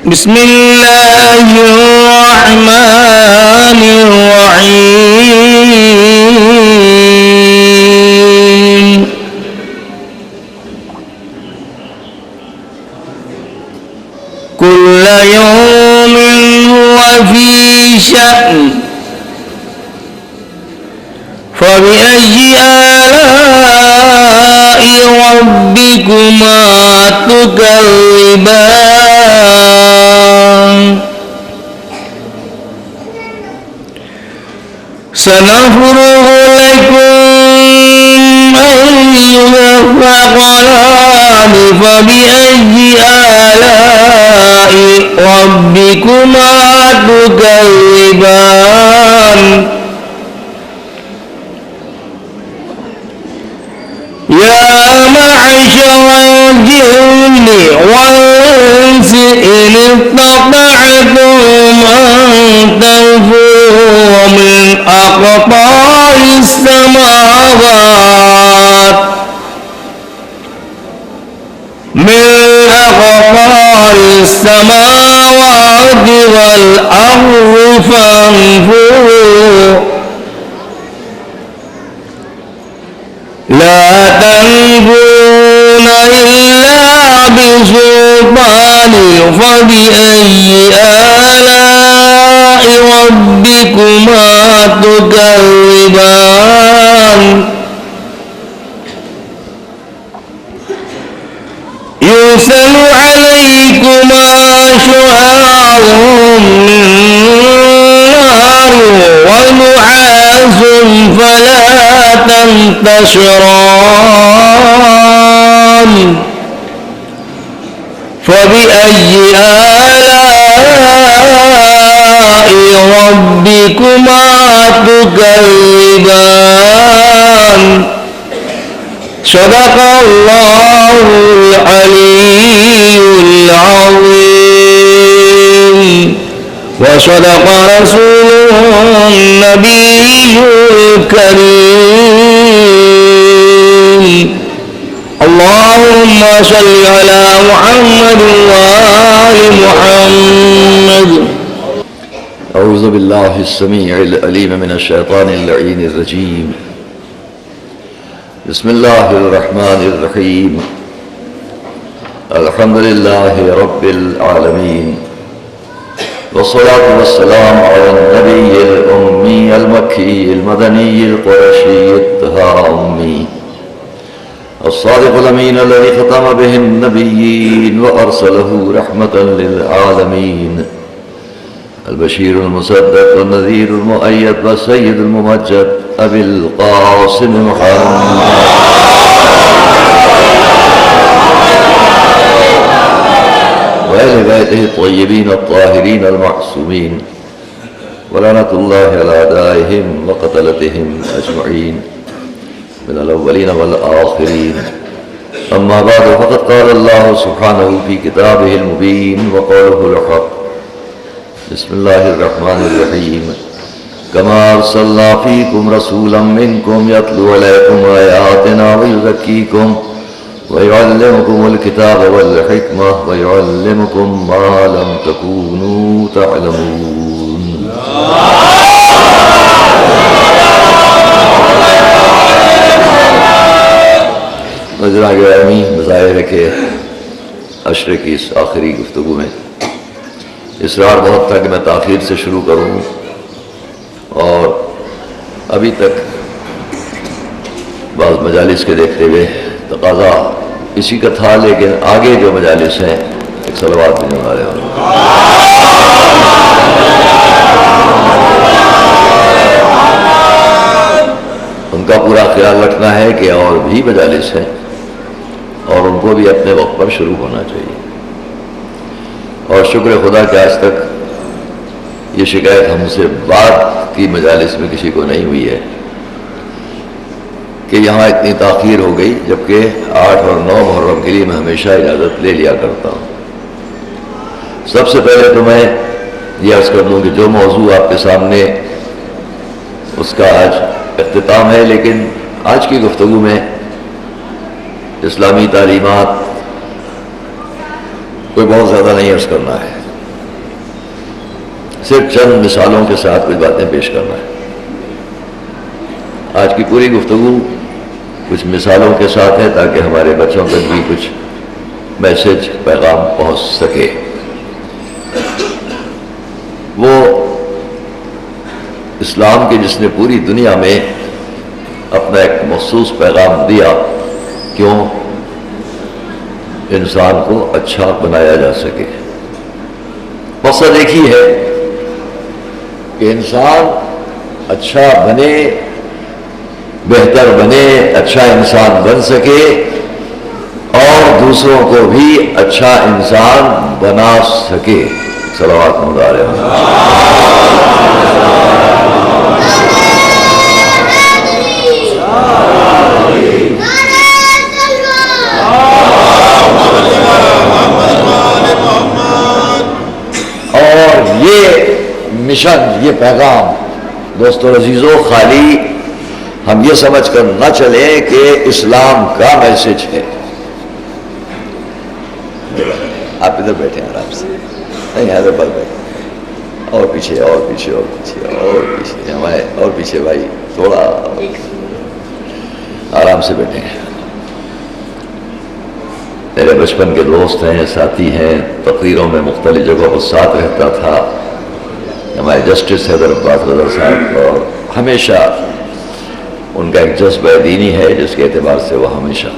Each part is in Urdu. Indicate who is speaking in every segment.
Speaker 1: بسم الله الرحمن الرحيم كل يوم هو في شأن فبأي آلاء ربكما تكذبان سنفرغ لكم أيها الثقلان فبأي آلاء ربكما تكذبان يا معشر الجن والإنس إن استطعتم أن تنفذوا من أقطار السماوات والأرض فانفذوا لا تنفذون إلا بسلطان فبأي آلاء ربكما تكذبان يرسل عليكما شعاع من نار ونحاس فلا تنتصران فبأي آلاء ربكما تكذبان صدق الله العلي العظيم وصدق رسوله النبي الكريم اللهم صل على محمد وآل محمد.
Speaker 2: أعوذ بالله السميع العليم من الشيطان اللعين الرجيم. بسم الله الرحمن الرحيم. الحمد لله رب العالمين والصلاة والسلام على النبي الأمي المكي المدني القرشي التهامي الصادق الأمين الذي ختم به النبيين وأرسله رحمة للعالمين البشير المصدق والنذير المؤيد والسيد الممجد أبي القاسم محمد وآل بيته الطيبين الطاهرين المعصومين ولعنة الله على أعدائهم وقتلتهم أجمعين من الأولين والآخرين. أما بعد فقد قال الله سبحانه في كتابه المبين وقوله الحق. بسم الله الرحمن الرحيم. كما أرسلنا فيكم رسولا منكم يتلو عليكم آياتنا ويزكيكم ويعلمكم الكتاب والحكمة ويعلمكم ما لم تكونوا تعلمون. نظران گرامی، بظاہر ہے کہ عشرے کی اس آخری گفتگو میں اصرار بہت تھا کہ میں تاخیر سے شروع کروں اور ابھی تک بعض مجالس کے دیکھتے ہوئے تقاضا اسی کا تھا، لیکن آگے جو مجالس ہیں ایک صلوات بھی جمع رہے ہوں ان کا پورا خیال رکھنا ہے کہ اور بھی مجالس ہیں اور ان کو بھی اپنے وقت پر شروع ہونا چاہیے. اور شکر خدا کہ آج تک یہ شکایت ہم سے بعد کی مجالس میں کسی کو نہیں ہوئی ہے کہ یہاں اتنی تاخیر ہو گئی، جبکہ 8 اور 9 محرم کے لیے میں ہمیشہ اجازت لے لیا کرتا ہوں. سب سے پہلے تو میں یہ عرض کر دوں کہ جو موضوع آپ کے سامنے اس کا آج اختتام ہے، لیکن آج کی گفتگو میں اسلامی تعلیمات کوئی بہت زیادہ نہیں عرض کرنا ہے. صرف چند مثالوں کے ساتھ کچھ باتیں پیش کرنا ہے. آج کی پوری گفتگو کچھ مثالوں کے ساتھ ہے تاکہ ہمارے بچوں تک بھی کچھ میسج پیغام پہنچ سکے. وہ اسلام کے جس نے پوری دنیا میں اپنا ایک مخصوص پیغام دیا، کیوں؟ انسان کو اچھا بنایا جا سکے. مقصد ایک ہی ہے کہ انسان اچھا بنے، بہتر بنے، اچھا انسان بن سکے اور دوسروں کو بھی اچھا انسان بنا سکے. صلوات محمد علیہ. اور یہ مشن، یہ پیغام دوستو عزیزو، خالی ہم یہ سمجھ کر نہ چلیں کہ اسلام کا میسج ہے. آپ ادھر بیٹھے ہیں آرام سے، نہیں ادھر پر بیٹھے، اور پیچھے اور پیچھے اور پیچھے اور پیچھے، ہمارے اور پیچھے بھائی تھوڑا آرام سے بیٹھے ہیں. میرے بچپن کے دوست ہیں، ساتھی ہیں، تقریروں میں مختلف جگہوں پر ساتھ رہتا تھا ہمارے جسٹس حیدر عباس غدر صاحب، اور ہمیشہ ان کا ایک جذبہ دینی ہے جس کے اعتبار سے وہ ہمیشہ،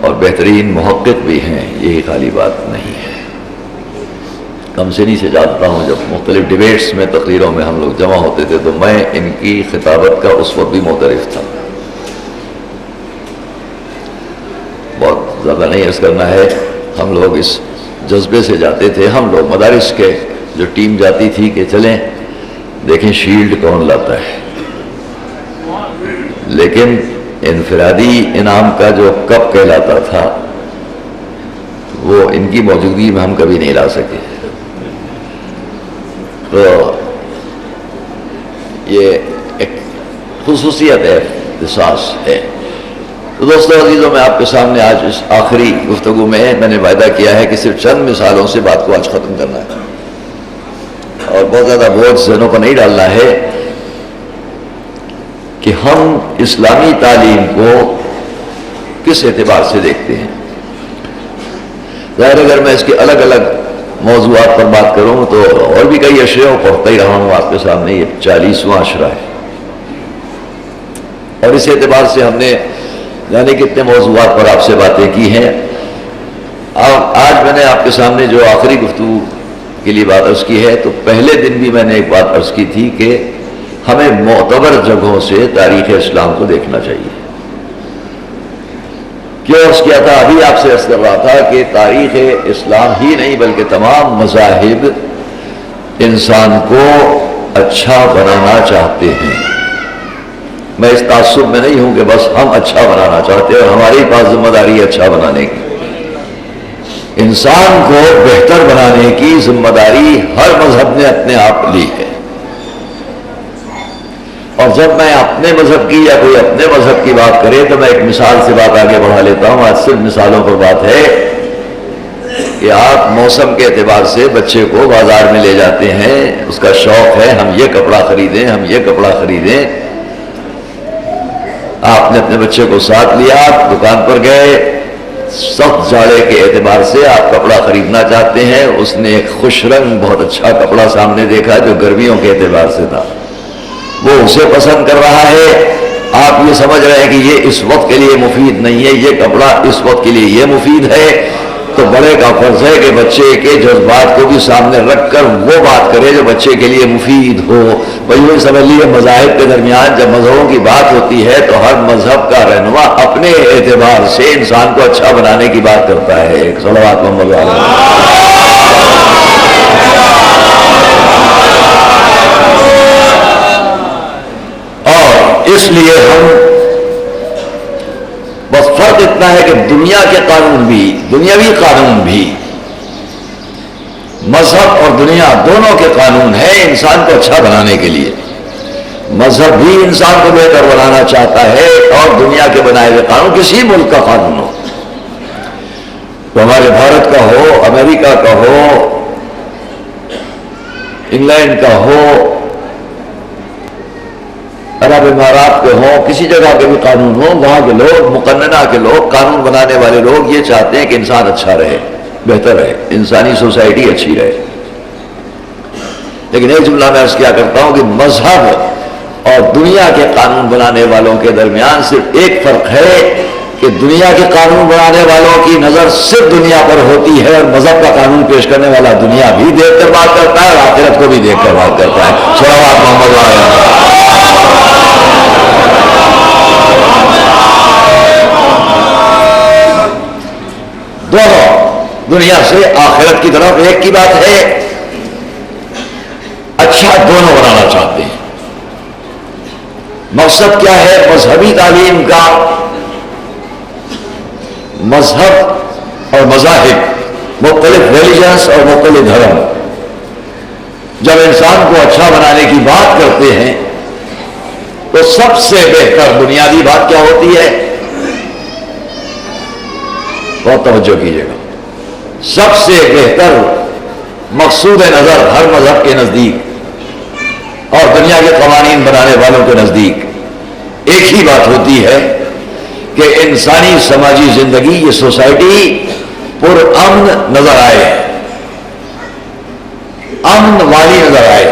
Speaker 2: اور بہترین محقق بھی ہیں، یہی خالی بات نہیں ہے. کم سنی سے جانتا ہوں، جب مختلف ڈیبیٹس میں تقریروں میں ہم لوگ جمع ہوتے تھے تو میں ان کی خطابت کا اس وقت بھی معترف تھا. بہت زیادہ نہیں عرض کرنا ہے، ہم لوگ اس جذبے سے جاتے تھے. ہم لوگ مدارس کے جو ٹیم جاتی تھی کہ چلیں دیکھیں شیلڈ کون لاتا ہے، لیکن انفرادی انعام کا جو کپ کہلاتا تھا وہ ان کی موجودگی میں ہم کبھی نہیں لا سکے. تو یہ ایک خصوصیت ہے، احساس ہے. تو دوستو عزیزوں، میں آپ کے سامنے آج اس آخری گفتگو میں نے وعدہ کیا ہے کہ صرف چند مثالوں سے بات کو آج ختم کرنا ہے اور بہت زیادہ بوجھ ذہنوں پر نہیں ڈالنا ہے کہ ہم اسلامی تعلیم کو کس اعتبار سے دیکھتے ہیں. ظاہر اگر میں اس کے الگ الگ موضوعات پر بات کروں تو اور بھی کئی اشرے پڑھتا ہی رہا ہوں آپ کے سامنے. یہ 40واں اشرہ ہے اور اس اعتبار سے ہم نے یعنی کتنے موضوعات پر آپ سے باتیں کی ہیں. آج میں نے آپ کے سامنے جو آخری گفتگو کے لیے بات عرض کی ہے، تو پہلے دن بھی میں نے ایک بات عرض کی تھی کہ ہمیں معتبر جگہوں سے تاریخ اسلام کو دیکھنا چاہیے. کیوں عرض کیا تھا؟ ابھی آپ سے عرض کر رہا تھا کہ تاریخ اسلام ہی نہیں بلکہ تمام مذاہب انسان کو اچھا بنانا چاہتے ہیں. میں اس تعصب میں نہیں ہوں کہ بس ہم اچھا بنانا چاہتے ہیں اور ہماری پاس ذمہ داری ہے اچھا بنانے کی. انسان کو بہتر بنانے کی ذمہ داری ہر مذہب نے اپنے آپ لی ہے. اور جب میں اپنے مذہب کی یا کوئی اپنے مذہب کی بات کرے تو میں ایک مثال سے بات آگے بڑھا لیتا ہوں. آج صرف مثالوں پر بات ہے کہ آپ موسم کے اعتبار سے بچے کو بازار میں لے جاتے ہیں، اس کا شوق ہے ہم یہ کپڑا خریدیں، ہم یہ کپڑا خریدیں. آپ نے اپنے بچے کو ساتھ لیا، دکان پر گئے، سخت جاڑے کے اعتبار سے آپ کپڑا خریدنا چاہتے ہیں. اس نے ایک خوش رنگ بہت اچھا کپڑا سامنے دیکھا جو گرمیوں کے اعتبار سے تھا، وہ اسے پسند کر رہا ہے. آپ یہ سمجھ رہے ہیں کہ یہ اس وقت کے لیے مفید نہیں ہے، یہ کپڑا اس وقت کے لیے یہ مفید ہے. تو بڑے کا فرض ہے کہ بچے کے جذبات کو بھی سامنے رکھ کر وہ بات کرے جو بچے کے لیے مفید ہو. وہی سمجھ لیے مذاہب کے درمیان جب مذہبوں کی بات ہوتی ہے تو ہر مذہب کا رہنما اپنے اعتبار سے انسان کو اچھا بنانے کی بات کرتا ہے. ایک صلوات محمد علیہ. اور اس لیے ہم بس فرق اتنا ہے کہ دنیا کے قانون بھی، دنیاوی قانون بھی، مذہب اور دنیا دونوں کے قانون ہیں انسان کو اچھا بنانے کے لیے. مذہب بھی انسان کو بہتر بنانا چاہتا ہے اور دنیا کے بنائے ہوئے قانون کسی ملک کا قانون ہو، تو ہمارے بھارت کا ہو، امریکہ کا ہو، انگلینڈ کا ہو، عرب امارات کے ہوں، کسی جگہ کے بھی قانون ہو، وہاں کے لوگ، مقننہ کے لوگ، قانون بنانے والے لوگ یہ چاہتے ہیں کہ انسان اچھا رہے، بہتر رہے، انسانی سوسائٹی اچھی رہے۔ لیکن ایک جملہ میں عرض کیا کرتا ہوں کہ مذہب اور دنیا کے قانون بنانے والوں کے درمیان صرف ایک فرق ہے کہ دنیا کے قانون بنانے والوں کی نظر صرف دنیا پر ہوتی ہے، اور مذہب کا قانون پیش کرنے والا دنیا بھی دیکھ کر بات کرتا ہے اور آخرت کو بھی دیکھ کر بات کرتا ہے۔ صلوات محمد علیہ۔ دونوں دنیا سے آخرت کی طرف ایک کی بات ہے، اچھا دونوں بنانا چاہتے ہیں۔ مقصد کیا ہے مذہبی تعلیم کا؟ مذہب اور مذاہب، مختلف ریلیجنس اور مختلف دھرم، جب انسان کو اچھا بنانے کی بات کرتے ہیں تو سب سے بہتر بنیادی بات کیا ہوتی ہے؟ بہت توجہ کیجیے گا۔ سب سے بہتر مقصود نظر ہر مذہب کے نزدیک اور دنیا کے قوانین بنانے والوں کے نزدیک ایک ہی بات ہوتی ہے کہ انسانی سماجی زندگی، یہ سوسائٹی پر امن نظر آئے، امن والی نظر آئے،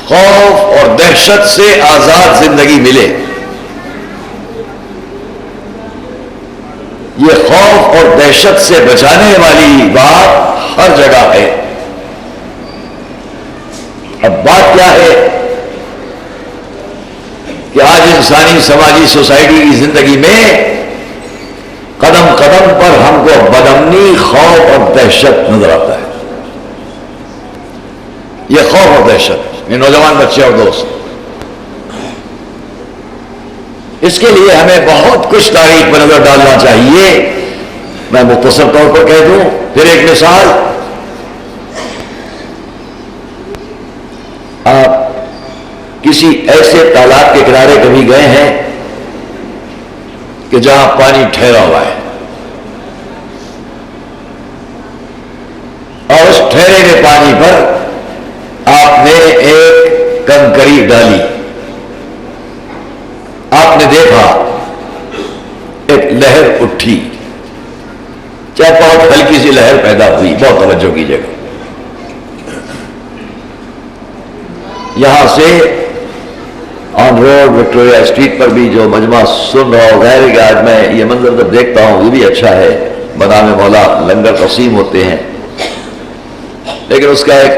Speaker 2: خوف اور دہشت سے آزاد زندگی ملے۔ یہ خوف اور دہشت سے بچانے والی بات ہر جگہ ہے۔ اب بات کیا ہے کہ آج انسانی سماجی سوسائٹی کی زندگی میں قدم قدم پر ہم کو بدامنی، خوف اور دہشت نظر آتا ہے۔ یہ خوف اور دہشت، یہ نوجوان بچے اور دوست، اس کے لیے ہمیں بہت کچھ تاریخ پر نظر ڈالنا چاہیے۔ میں مختصر طور پر کہہ دوں، پھر ایک مثال، آپ کسی ایسے تالاب کے کنارے کبھی گئے ہیں کہ جہاں پانی ٹھہرا ہوا ہے، اور اس ٹھہرے ہوئے پانی پر آپ نے ایک کنکری ڈالی، آپ نے دیکھا ایک لہر اٹھی، چاہے بہت ہلکی سی لہر پیدا ہوئی، بہت توجہ کیجیے گا۔ یہاں سے آن روڈ وکٹوریہ اسٹریٹ پر بھی جو مجمع سن رہا ہو، غیر کہ آج میں یہ منظر جب دیکھتا ہوں یہ بھی اچھا ہے، بنام مولا لنگر تقسیم ہوتے ہیں، لیکن اس کا ایک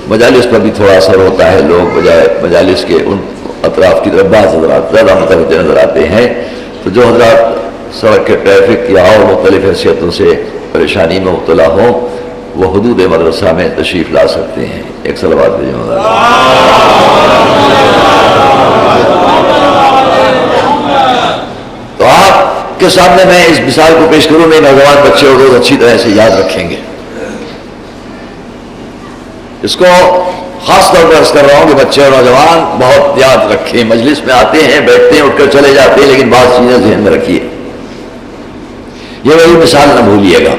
Speaker 2: مجالس پر بھی تھوڑا اثر ہوتا ہے، لوگ بجائے مجالس کے ان اطراف کی طرف بعض حضرات زیادہ متوجہ نظر آتے ہیں، تو جو حضرات سڑک کے ٹریفک یا اور مختلف حیثیتوں سے پریشانی میں مبتلا ہوں وہ حدود مدرسہ میں تشریف لا سکتے ہیں۔ ایک صلوات بھیجو۔ تو آپ کے سامنے میں اس مثال کو پیش کروں، میں نوجوان بچے اور لوگ اچھی طرح سے یاد رکھیں گے اس کو، خاص طور پر عرض کر رہا ہوں کہ بچے اور نوجوان بہت یاد رکھیں۔ مجلس میں آتے ہیں، بیٹھتے ہیں، اٹھ کر چلے جاتے ہیں، لیکن بعض چیزیں ذہن میں رکھیے، یہ وہی مثال نہ بھولیے گا۔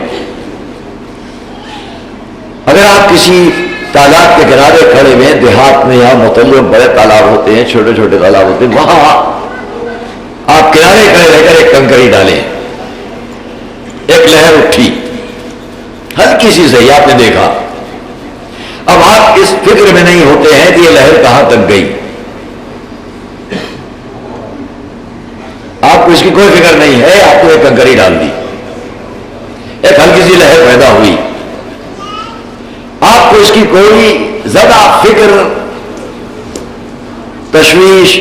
Speaker 2: اگر آپ کسی تالاب کے کنارے کھڑے ہوئے ہیں، دیہات میں یا مختلف بڑے تالاب ہوتے ہیں، چھوٹے چھوٹے تالاب ہوتے ہیں، وہاں آپ کنارے کھڑے رہ کر ایک کنکری ڈالیں، ایک لہر اٹھی، ہلکی سی صحیح، آپ نے دیکھا، اب آپ اس فکر میں نہیں ہوتے ہیں کہ یہ لہر کہاں تک گئی، آپ کو اس کی کوئی فکر نہیں ہے، آپ کو ایک کنکری ڈال دی، ایک ہلکی سی لہر پیدا ہوئی، آپ کو اس کی کوئی زیادہ فکر، تشویش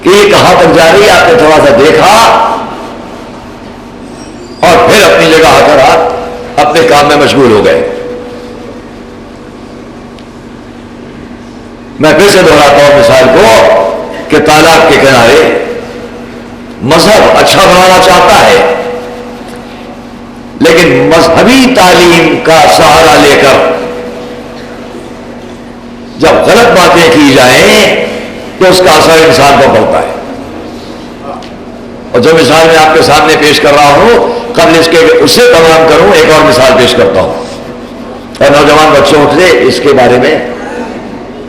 Speaker 2: کہ یہ کہاں تک جا رہی ہے، آپ نے تھوڑا سا دیکھا اور پھر اپنی جگہ آ کر آپ اپنے کام میں مشغول ہو گئے۔ میں پھر سے دہراتا ہوں مثال کو کہ تالاب کے کنارے مذہب اچھا بنانا چاہتا ہے، لیکن مذہبی تعلیم کا سہارا لے کر جب غلط باتیں کی جائیں تو اس کا اثر انسان پر پڑتا ہے۔ اور جو مثال میں آپ کے سامنے پیش کر رہا ہوں، قبل اس کے اسے تمام کروں، ایک اور مثال پیش کرتا ہوں۔ اور نوجوان بچوں سے اس کے بارے میں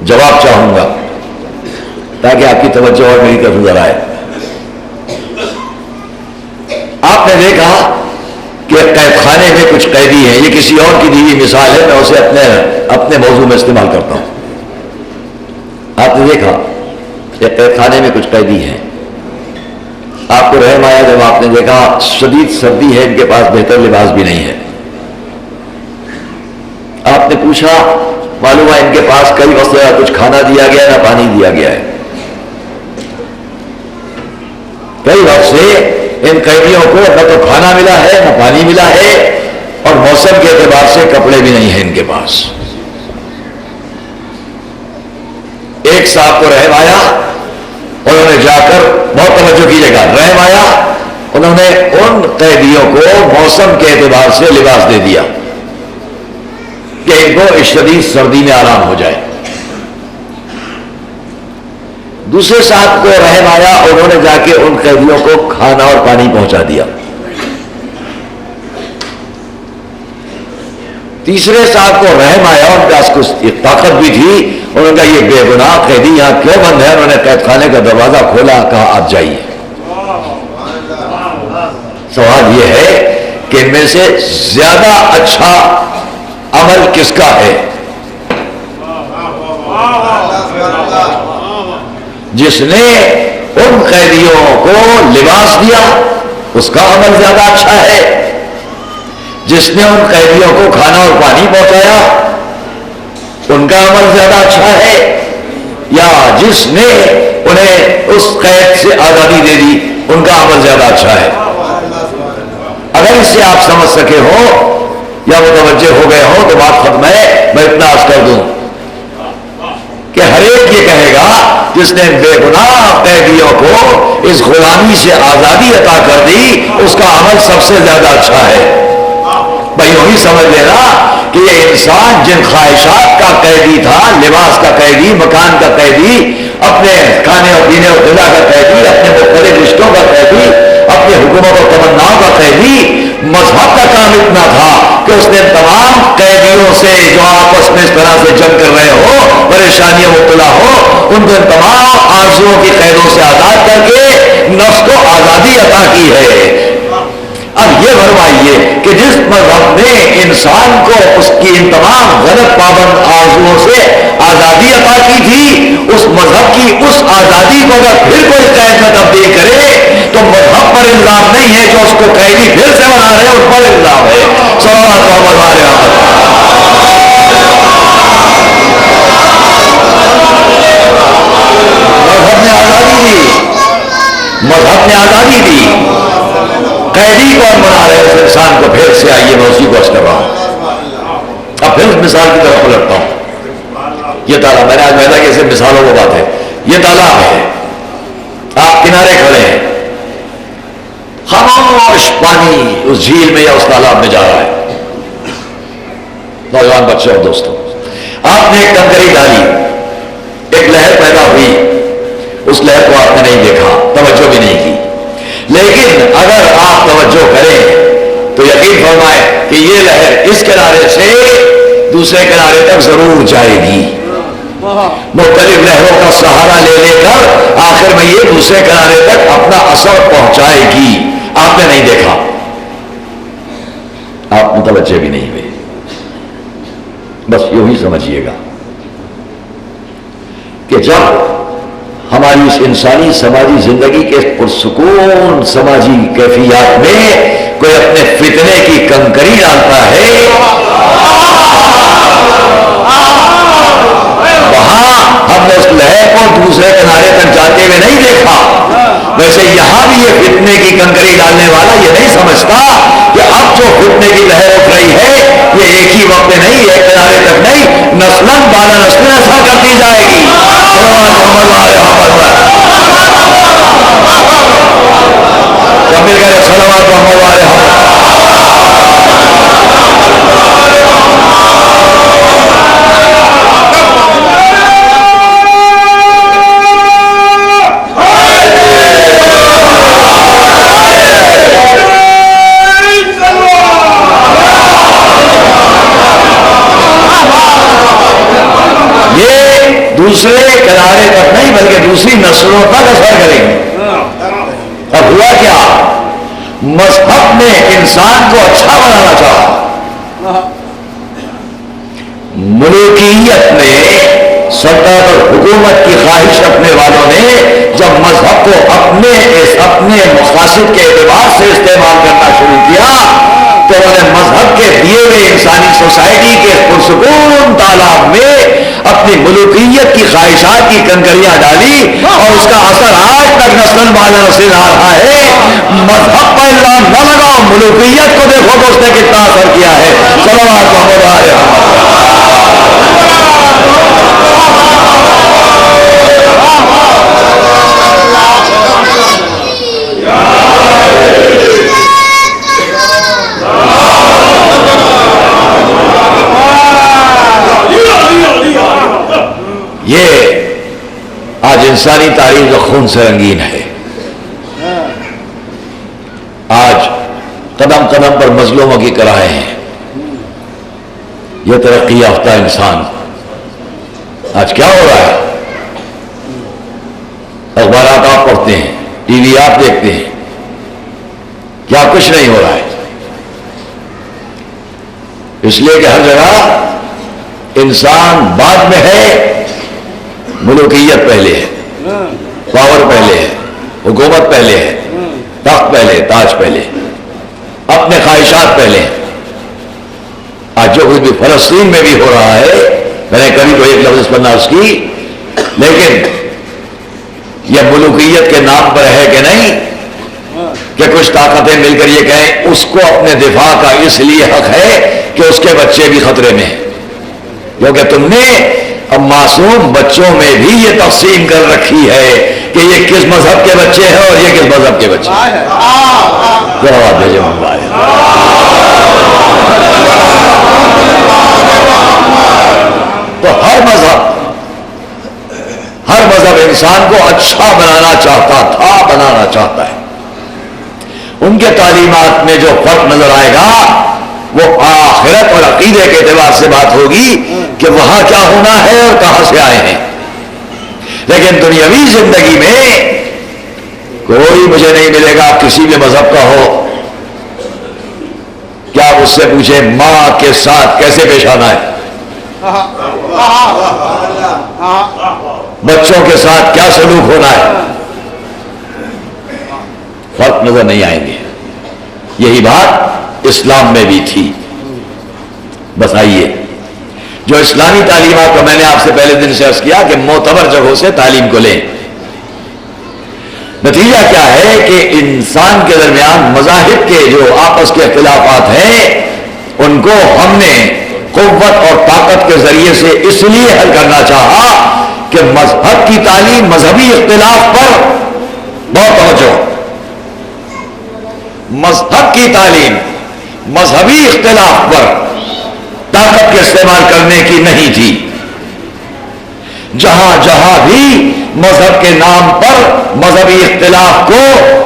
Speaker 2: جواب چاہوں گا تاکہ آپ کی توجہ اور میری طرف نظر آئے۔ آپ نے دیکھا کہ قید خانے میں کچھ قیدی ہیں، یہ کسی اور کی دی ہوئی مثال ہے، میں اسے اپنے موضوع میں استعمال کرتا ہوں۔ آپ نے دیکھا کہ قید خانے میں کچھ قیدی ہیں، آپ کو رحم آیا جب آپ نے دیکھا شدید سردی ہے، ان کے پاس بہتر لباس بھی نہیں ہے۔ آپ نے پوچھا، معلوم ہے ان کے پاس کئی وقت کچھ کھانا دیا گیا نہ پانی دیا گیا ہے، کئی وقت سے ان قیدیوں کو نہ تو کھانا ملا ہے نہ پانی ملا ہے، اور موسم کے اعتبار سے کپڑے بھی نہیں ہیں ان کے پاس۔ ایک صاحب کو رحم آیا، انہوں نے جا کر، بہت توجہ کیجیے گا، رحم آیا، انہوں نے ان قیدیوں کو موسم کے اعتبار سے لباس دے دیا کہ ان کو اس شدید سردی میں آرام ہو جائے۔ دوسرے صاحب کو رحم آیا، انہوں نے جا کے ان قیدیوں کو کھانا اور پانی پہنچا دیا۔ تیسرے صاحب کو رحم آیا، ان کے پاس کچھ طاقت بھی تھی، انہوں نے کہا یہ بے گناہ قیدی یہاں کیوں بند ہے؟ انہوں نے قید خانے کا دروازہ کھولا، کہا آپ جائیے۔ سوال یہ ہے کہ ان میں سے زیادہ اچھا عمل کس کا ہے؟ جس نے ان قیدیوں کو لباس دیا اس کا عمل زیادہ اچھا ہے، جس نے ان قیدیوں کو کھانا اور پانی پہنچایا ان کا عمل زیادہ اچھا ہے، یا جس نے انہیں اس قید سے آزادی دے دی ان کا عمل زیادہ اچھا ہے؟ اگر اس سے آپ سمجھ سکے ہو یا متوجہ ہو گئے ہو تو بات ختم ہے۔ میں اتنا عرض کر دوں کہ ہر ایک یہ کہے گا جس نے بے گناہ قیدیوں کو اس غلامی سے آزادی عطا کر دی اس کا عمل سب سے زیادہ اچھا ہے۔ بھائی وہی سمجھ لینا کہ یہ انسان جن خواہشات کا قیدی تھا، لباس کا قیدی، مکان کا قیدی، اپنے کھانے اور پینے اور غذا کا قیدی، اپنے مختلف رشتوں کا قیدی، اپنے حکومت اور تمناؤں کا قیدی، مذہب کا کام اتنا تھا کہ اس نے تمام قیدیوں سے جو آپس میں اس طرح سے جنگ کر رہے ہو، پریشانیاں مبتلا ہو، ان کو تمام آرزوؤں کی قیدوں سے آزاد کر کے نفس کو آزادی عطا کی ہے۔ اب یہ فرمائیے کہ جس مذہب نے انسان کو اس کی ان تمام غلط پابند آرزوؤں سے آزادی عطا کی تھی، اس مذہب کی اس آزادی کو اگر پھر کوئی قید میں تبدیل کرے تو مذہب پر الزام نہیں ہے، جو اس کو قیدی پھر سے بنا رہے ان پر الزام ہے۔ صلوات محمد علیہ مذہب نے آزادی دی، مذہب نے آزادی دی، قیدی کون بنا رہے اس انسان کو پھر سے؟ آئیے میں اسی کو عرض کر رہا ہوں۔ اب پھر مثال کی طرف پلٹتا ہوں۔ یہ تالاب، میں نے آج کہا کہ اسے مثالوں کو بات ہے، یہ تالاب ہے، آپ کنارے کھڑے ہیں، خاموش پانی اس جھیل میں یا اس تالاب میں جا رہا ہے۔ نوجوان بچے اور دوستوں، آپ نے ایک کنکری ڈالی، ایک لہر پیدا ہوئی، اس لہر کو آپ نے نہیں دیکھا، توجہ بھی نہیں کی، لیکن اگر آپ توجہ کریں تو یقین فرمائیں کہ یہ لہر اس کنارے سے دوسرے کنارے تک ضرور جائے گی، مختلف لہروں کا سہارا لے لے کر آخر میں یہ دوسرے کنارے تک اپنا اثر پہنچائے گی۔ آپ نے نہیں دیکھا، آپ متوجہ بھی نہیں ہوئے، بس یوں ہی سمجھیے گا کہ جب ہماری اس انسانی سماجی زندگی کے پرسکون سماجی کیفیات میں کوئی اپنے فتنے کی کنکری ڈالتا ہے، وہاں ہم نے اس لہر کو دوسرے کنارے تک جاتے ہوئے نہیں دیکھا، ویسے یہاں بھی یہ فتنے کی کنکری ڈالنے والا یہ نہیں سمجھتا کہ اب جو فتنے کی لہر اٹھ رہی ہے یہ ایک ہی وقت نہیں، ایک کنارے تک نہیں، نسلاً بالا نسلیں اثر کرتی جائے گی۔ صلوات محمد علیہ دوسرے کنارے تک نہیں بلکہ دوسری نسلوں تک اثر کریں گے۔ اب ہوا کیا؟ مذہب نے انسان کو اچھا بنانا چاہا، ملوکیت نے، سلطنت اور حکومت کی خواہش رکھنے والوں نے جب مذہب کو اپنے مقاصد کے اعتبار سے استعمال کرنا شروع کیا تو انہوں نے مذہب کے دیے ہوئے انسانی سوسائٹی کے پرسکون تالاب میں اپنی ملوکیت کی خواہشات کی کنکریاں ڈالی، اور اس کا اثر آج تک نسل بعد نسل آ رہا ہے۔ مذہب پر الزام نہ لگاؤ، ملوکیت کو دیکھو تو اس نے کتنا اثر کیا ہے۔ صلوات محمد علیہ یہ آج انسانی تاریخ کا خون سے رنگین ہے۔ آج قدم قدم پر مظلوموں کی کراہیں ہیں۔ یہ ترقی یافتہ انسان آج کیا ہو رہا ہے؟ اخبارات آپ پڑھتے ہیں، ٹی وی آپ دیکھتے ہیں، کیا کچھ نہیں ہو رہا ہے؟ اس لیے کہ ہر جگہ انسان بعد میں ہے، ملوکیت پہلے ہے، پاور پہلے ہے، حکومت پہلے ہے، تخت پہلے، تاج پہلے، اپنے خواہشات پہلے ہیں۔ آج جو کچھ بھی فلسطین میں بھی ہو رہا ہے، میں نے کبھی تو ایک لفظ اس پر ناز کی، لیکن یہ ملوکیت کے نام پر ہے کہ نہیں کہ کچھ طاقتیں مل کر یہ کہیں اس کو اپنے دفاع کا اس لیے حق ہے کہ اس کے بچے بھی خطرے میں ہیں، کیونکہ تم نے اب معصوم بچوں میں بھی یہ تقسیم کر رکھی ہے کہ یہ کس مذہب کے بچے ہیں اور یہ کس مذہب کے بچے ہیں۔ جواب بھیجے منگوائے۔ تو ہر مذہب انسان کو اچھا بنانا چاہتا تھا، بنانا چاہتا ہے۔ ان کے تعلیمات میں جو فرق نظر آئے گا وہ آخرت اور عقیدے کے اعتبار سے بات ہوگی کہ وہاں کیا ہونا ہے اور کہاں سے آئے ہیں۔ لیکن دنیاوی زندگی میں کوئی مجھے نہیں ملے گا کسی بھی مذہب کا ہو کیا آپ اس سے پوچھیں ماں کے ساتھ کیسے پیش آنا ہے، بچوں کے ساتھ کیا سلوک ہونا ہے، فرق نظر نہیں آئیں گے۔ یہی بات اسلام میں بھی تھی۔ بس آئیے، جو اسلامی تعلیمات کو میں نے آپ سے پہلے دن سے عرض کیا کہ معتبر جگہوں سے تعلیم کو لیں، نتیجہ کیا ہے کہ انسان کے درمیان مذاہب کے جو آپس کے اختلافات ہیں ان کو ہم نے قوت اور طاقت کے ذریعے سے اس لیے حل کرنا چاہا کہ مذہب کی تعلیم مذہبی اختلاف پر بہت توجہ، مذہب کی تعلیم مذہبی اختلاف پر طاقت کے استعمال کرنے کی نہیں تھی۔ جہاں جہاں بھی مذہب کے نام پر مذہبی اختلاف کو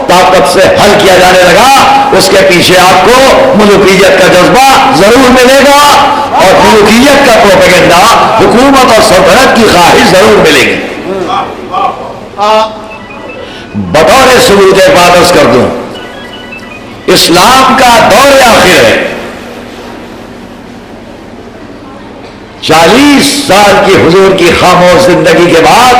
Speaker 2: طاقت سے حل کیا جانے لگا اس کے پیچھے آپ کو ملوکیت کا جذبہ ضرور ملے گا، اور ملوکیت کا پروپیگنڈا، حکومت اور سلطنت کی خواہش ضرور ملے گی۔ بطور ثبوت ایک بات عرض کر دوں، اسلام کا دور آخر ہے۔ 40 سال کی حضور کی خاموش زندگی کے بعد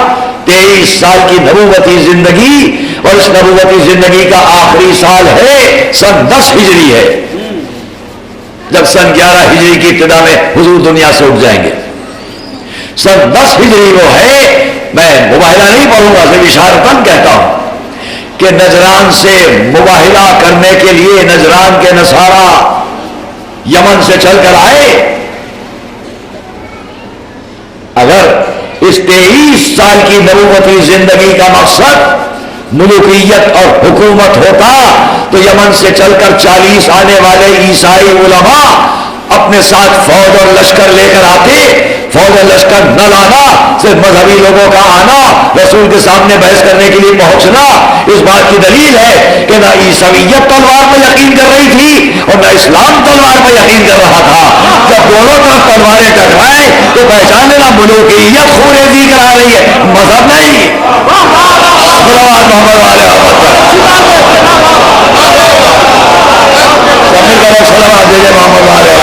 Speaker 2: 23 سال کی نبوتی زندگی، اور اس نبوتی زندگی کا آخری سال ہے سن 10 ہجری ہے، جب سن 11 ہجری کی ابتدا میں حضور دنیا سے اٹھ جائیں گے۔ سن 10 ہجری وہ ہے، میں مباہلہ نہیں پڑھوں گا، صرف اشارتاً کہتا ہوں کہ نجران سے مباہلہ کرنے کے لیے نجران کے نصارا یمن سے چل کر آئے۔ اگر اس 23 سال کی نبوتی زندگی کا مقصد ملوکیت اور حکومت ہوتا تو یمن سے چل کر 40 آنے والے عیسائی علماء اپنے ساتھ فوج اور لشکر لے کر آتے۔ فوج اور لشکر نہ لانا، صرف مذہبی لوگوں کا آنا، رسول کے سامنے بحث کرنے کے لیے پہنچنا اس بات کی دلیل ہے کہ نہ عیسویت تلوار پر یقین کر رہی تھی اور نہ اسلام تلوار پر یقین کر رہا تھا۔ جب دونوں طرف تلواریں ٹکرائیں تو پہچان لینا ملوکیت خوریزی کرا رہی ہے، مذہب نہیں۔ صلوات محمد والے صلوات دیجیے محمد والے۔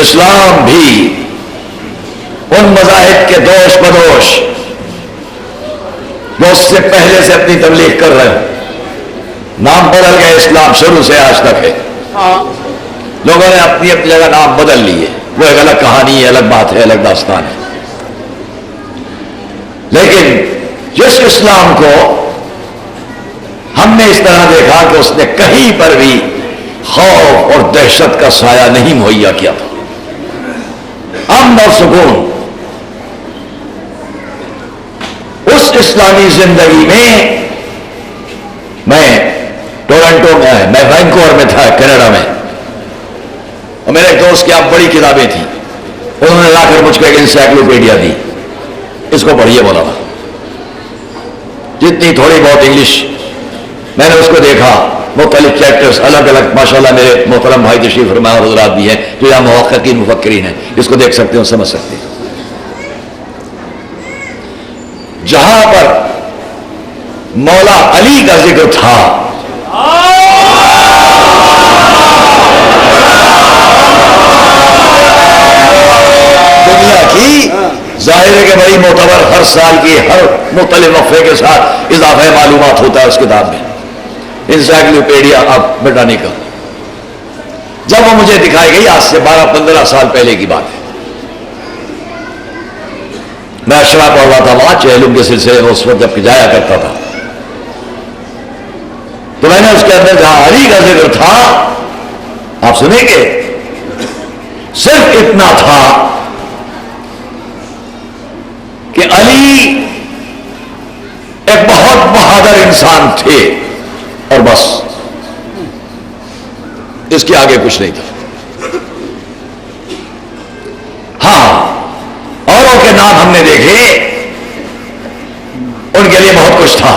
Speaker 2: اسلام بھی ان مذاہب کے دوش بدوش جو اس سے پہلے سے اپنی تبلیغ کر رہے ہیں، نام بدل گئے، اسلام شروع سے آج تک ہے، لوگوں نے اپنی اپنی جگہ نام بدل لیے، وہ ایک الگ کہانی ہے، الگ بات ہے، الگ داستان ہے۔ لیکن جس اسلام کو ہم نے اس طرح دیکھا کہ اس نے کہیں پر بھی خوف اور دہشت کا سایہ نہیں مہیا کیا تھا، امن اور سکون، اس اسلامی زندگی میں میں ٹورنٹو میں وینکوور میں تھا، کینیڈا میں، اور میرے ایک دوست کی آپ بڑی کتابیں تھیں، انہوں نے لا کر مجھ کو ایک انسائکلوپیڈیا دی، اس کو پڑھیے بولا تھا، جتنی تھوڑی بہت انگلش میں نے اس کو دیکھا، مختلف چیپٹرز الگ الگ، ماشاءاللہ میرے محترم بھائی تشریف فرمایا حضرات بھی ہیں جو یہاں محققین مفکرین ہیں، اس کو دیکھ سکتے ہیں، سمجھ سکتے ہیں۔ جہاں پر مولا علی کا ذکر تھا، دنیا کی ظاہر ہے کہ بڑی معتبر ہر سال کی ہر مختلف وقفے کے ساتھ اضافہ معلومات ہوتا ہے اس کتاب میں، انسائکلوپیڈیا آف بوٹانیکا، جب وہ مجھے دکھائی گئی آج سے 12-15 سال پہلے کی بات ہے، میں اشرا پڑھ رہا تھا وہاں چہلم کے سلسلے میں، اس وقت جب جایا کرتا تھا، تو میں نے اس کے اندر جہاں علی کا ذکر تھا، آپ سنیں گے، صرف اتنا تھا کہ علی ایک بہت بہادر انسان تھے، اور بس، اس کے آگے کچھ نہیں تھا۔ ہاں، اوروں کے نام ہم نے دیکھے، ان کے لیے بہت کچھ تھا۔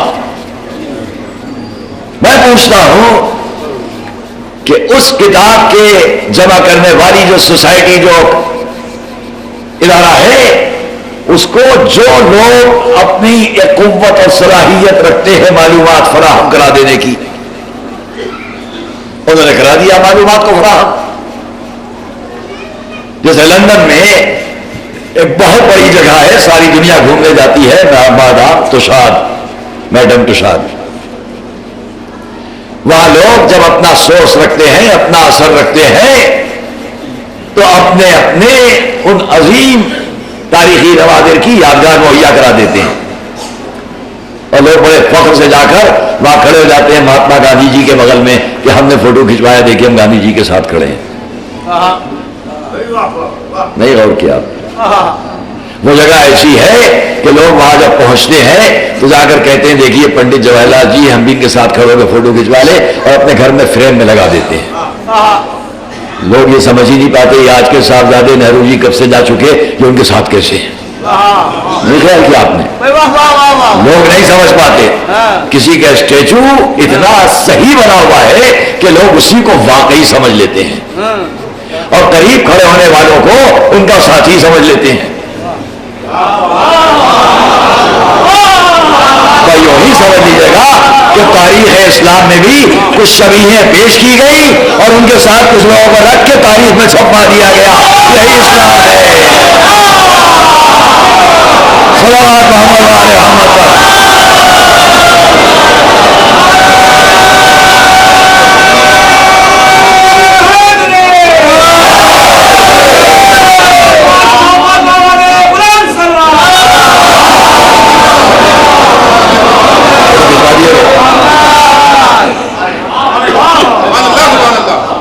Speaker 2: میں پوچھتا ہوں کہ اس کتاب کے جمع کرنے والی جو سوسائٹی، جو ادارہ ہے، اس کو جو لوگ اپنی ایک قوت اور صلاحیت رکھتے ہیں معلومات فراہم کرا دینے کی، انہوں نے کرا دیا معلومات کو فراہم۔ جیسے لندن میں ایک بہت بڑی جگہ ہے، ساری دنیا گھومنے جاتی ہے، مادام تشاد، میڈم تشاد، وہاں لوگ جب اپنا سورس رکھتے ہیں، اپنا اثر رکھتے ہیں، تو اپنے اپنے ان عظیم تاریخی نوادر کی یادگار مہیا کرا دیتے ہیں، اور لوگ بڑے فخر سے جا کر وہاں کھڑے ہو جاتے ہیں مہاتما گاندھی جی کے بغل میں کہ ہم نے فوٹو کھنچوایا، دیکھیے ہم گاندھی جی کے ساتھ کھڑے ہیں۔ نہیں غور کیا؟ وہ جگہ ایسی ہے کہ لوگ وہاں جب پہنچتے ہیں تو جا کر کہتے ہیں دیکھیے پنڈت جواہر لال جی، ہم بھی ان کے ساتھ کھڑے ہو کے فوٹو کھنچوا لے، اور اپنے گھر میں فریم میں لگا دیتے ہیں۔ لوگ یہ سمجھ ہی نہیں پاتے یہ آج کے صاحبزادے نہرو جی کب سے جا چکے کہ ان کے ساتھ کیسے ہیں۔ نہیں خیال کیا آپ نے؟ لوگ نہیں سمجھ پاتے، کسی کا اسٹیچو اتنا صحیح بنا ہوا ہے کہ لوگ اسی کو واقعی سمجھ لیتے ہیں، اور قریب کھڑے ہونے والوں کو ان کا ساتھی سمجھ لیتے ہیں۔ تو یوں ہی سمجھ لیجیے گا کہ تاریخ اسلام میں بھی کچھ شبیہیں پیش کی گئی، اور ان کے ساتھ کچھ لوگوں کو رکھ کے تاریخ میں چھپا دیا گیا، یہی اسلام ہے۔ صلوات محمد والے محمد پر۔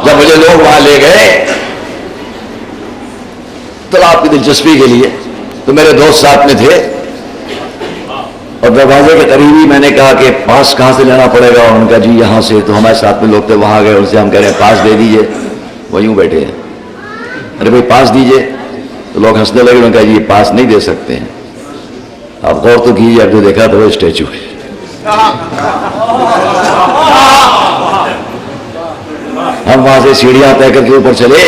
Speaker 2: جب مجھے لوگ وہاں لے گئے تو آپ کی دلچسپی کے لیے، تو میرے دوست ساتھ میں تھے، اور دروازے کے قریبی میں نے کہا کہ پاس کہاں سے لینا پڑے گا، ان کا جی یہاں سے، تو ہمارے ساتھ میں لوگ تھے، وہاں گئے، ان سے ہم کہہ رہے ہیں پاس دے دیجئے، وہ یوں بیٹھے ہیں، ارے بھائی پاس دیجئے، تو لوگ ہنسنے لگے، انہوں نے کہا جی یہ پاس نہیں دے سکتے ہیں، آپ غور تو کیجیے، آپ جو دیکھا تو وہ اسٹیچو ہے۔ ہم وہاں سے سیڑھیاں طے کر کے اوپر چلے،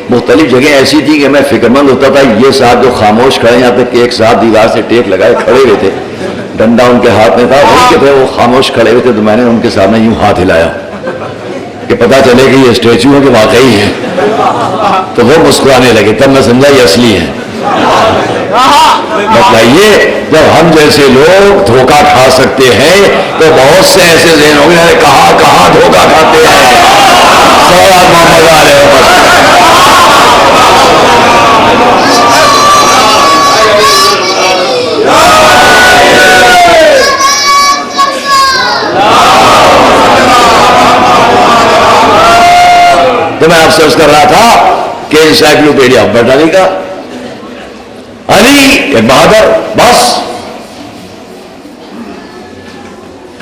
Speaker 2: مختلف جگہیں ایسی تھی کہ میں فکر مند ہوتا تھا، یہ صاحب جو خاموش کھڑے، یہاں تک کہ ایک صاحب دیوار سے ٹیک لگائے کھڑے ہوئے تھے، ڈنڈا ان کے ہاتھ میں تھا، وہیں کے تھے، وہ خاموش کھڑے ہوئے تھے، تو میں نے ان کے سامنے یوں ہاتھ ہلایا کہ پتہ چلے کہ یہ اسٹیچو ہے کہ واقعی ہے، تو وہ مسکرانے لگے، تب میں سمجھا یہ اصلی ہے۔ بتلائیے جب ہم جیسے لوگ دھوکہ کھا سکتے ہیں تو بہت سے ایسے ذہن ہوں گے کہاں کہاں دھوکہ کھاتے ہیں۔ صلوات محمد علیہ وسلم۔ تو میں آپ سے عرض کر رہا تھا کہ انسائکلوپیڈیا برٹانی کا علی ایک بہادر، بس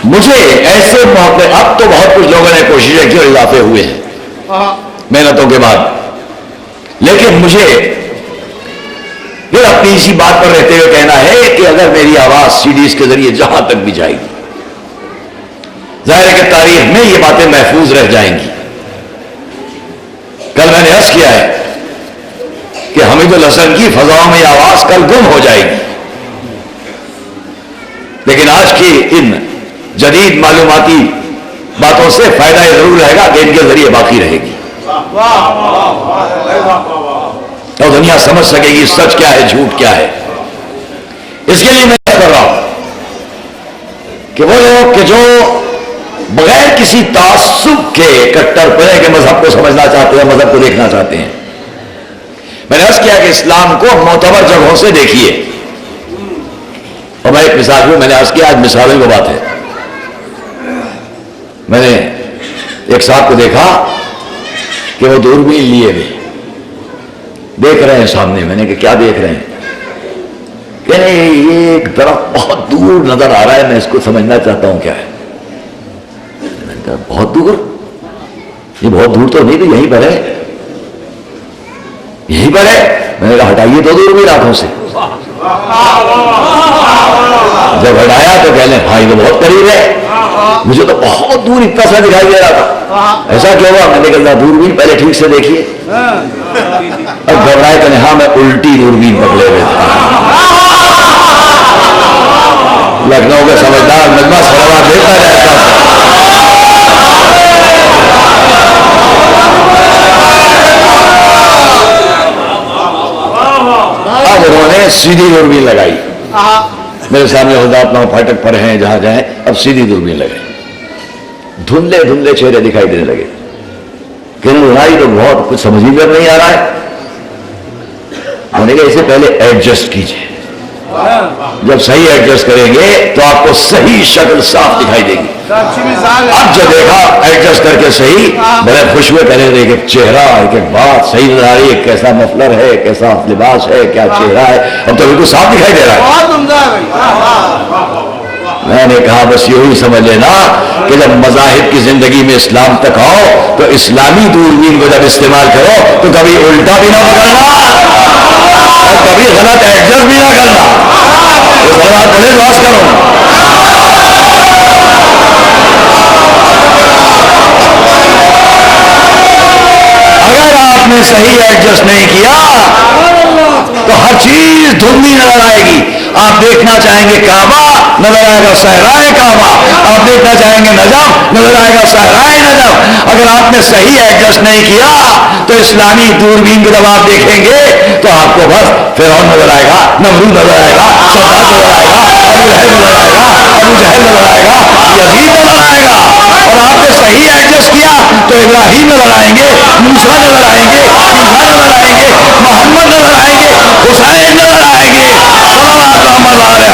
Speaker 2: مجھے ایسے موقع، اب تو بہت کچھ لوگوں نے کوششیں کی اور اضافے ہوئے ہیں محنتوں کے بعد، لیکن مجھے پھر اپنی اسی بات پر رہتے ہوئے کہنا ہے کہ اگر میری آواز سی ڈیز کے ذریعے جہاں تک بھی جائے گی، ظاہر ہے کہ تاریخ میں یہ باتیں محفوظ رہ جائیں گی۔ کل میں نے عرض کیا ہے کہ حمید الحسن کی فضاؤں میں آواز کل گم ہو جائے گی، لیکن آج کی ان جدید معلوماتی باتوں سے فائدہ یہ ضرور رہے گا کہ ان کے ذریعے باقی رہے گی اور دنیا سمجھ سکے گی سچ کیا ہے جھوٹ کیا ہے۔ اس کے لیے میں کر رہا ہوں کہ وہ لوگ کہ جو بغیر کسی تعصب کے کٹر پڑے کے مذہب کو سمجھنا چاہتے ہیں، مذہب کو دیکھنا چاہتے ہیں، میں نے عرض کیا کہ اسلام کو معتبر جگہوں سے دیکھیے، اور میں ایک مثال ہوں، میں نے عرض کیا آج مثالوں کی بات ہے۔ میں نے ایک صاحب کو دیکھا کہ وہ دوربین لیے ہوئے دیکھ رہے ہیں سامنے، میں نے کہا کیا دیکھ رہے ہیں؟ کہ نہیں یہ ایک درخت بہت دور نظر آ رہا ہے، میں اس کو سمجھنا چاہتا ہوں کیا ہے۔ میں نے کہا بہت دور؟ یہ بہت دور تو نہیں تو یہیں پر ہے، یہیں پر ہے۔ میں نے کہا ہٹائیے تو دوربین آنکھوں سے۔ جب ہٹایا تو کہہ لیں ہاں یہ تو بہت قریب ہے، مجھے تو بہت دور اتنا سا دکھائی دے رہا تھا، ایسا کیا ہوا؟ میں نے کہا دوربین پہلے ٹھیک سے دیکھیے۔ اب گھبرائے کہ ہاں میں الٹی دوربین پکڑے ہوئے تھا۔ لکھنؤ کا سمجھدار مجمع صلوات دیتا رہتا تھا۔ اب انہوں نے سیدھی دوربین لگائی، میرے سامنے حضرات نو پھاٹک پر ہیں جہاں جائیں، اب سیدھی دوربین لگائی، دھندلے دھندلے چہرے دکھائی دینے لگے کہ لڑائی تو بہت کچھ سمجھ ہی نہیں آ رہا ہے۔ میں نے کہا اسے پہلے ایڈجسٹ کیجئے، جب صحیح ایڈجسٹ کریں گے تو آپ کو صحیح شکل صاف دکھائی دے گی۔ اب جو دیکھا ایڈجسٹ کر کے صحیح، بڑے خوش ہوئے کہنے لگے کہ چہرہ ایک ایک بات صحیح نظر آ رہی ہے، کیسا مفلر ہے، کیسا لباس ہے، کیا چہرہ ہے، اب تو بالکل صاف دکھائی دے رہا ہے۔ میں نے کہا بس یہی سمجھ لینا کہ جب مذاہب کی زندگی میں اسلام تک آؤ تو اسلامی دوربین کو جب استعمال کرو تو کبھی الٹا بھی نہ پکڑنا اور کبھی غلط ایڈجسٹ بھی نہ کرنا۔ تو بڑے لاس کرو۔ اگر آپ نے صحیح ایڈجسٹ نہیں کیا تو ہر چیز دھندلی نظر آئے گی۔ آپ دیکھنا چاہیں گے کعبہ، نظر آئے گا صحرائے کعبہ، آپ دیکھنا چاہیں گے نجف، نظر آئے گا صحرائے نجف۔ اگر آپ نے صحیح ایڈجسٹ نہیں کیا تو اسلامی دوربین کو جب آپ دیکھیں گے تو آپ کو بس فرعون نظر آئے گا، نمرود نظر آئے گا، صداد نظر آئے گا، ابو لہب نظر آئے گا، ابو جہل نظر آئے گا، یزید نظر آئے گا۔ اور آپ نے صحیح ایڈجسٹ کیا تو ابراہیم نظر آئیں گے، موسیٰ نظر آئیں گے، عیسیٰ نظر آئیں گے، محمد نظر آئیں گے، حسین نظر آئیں گے۔ صلوات محمد علیہ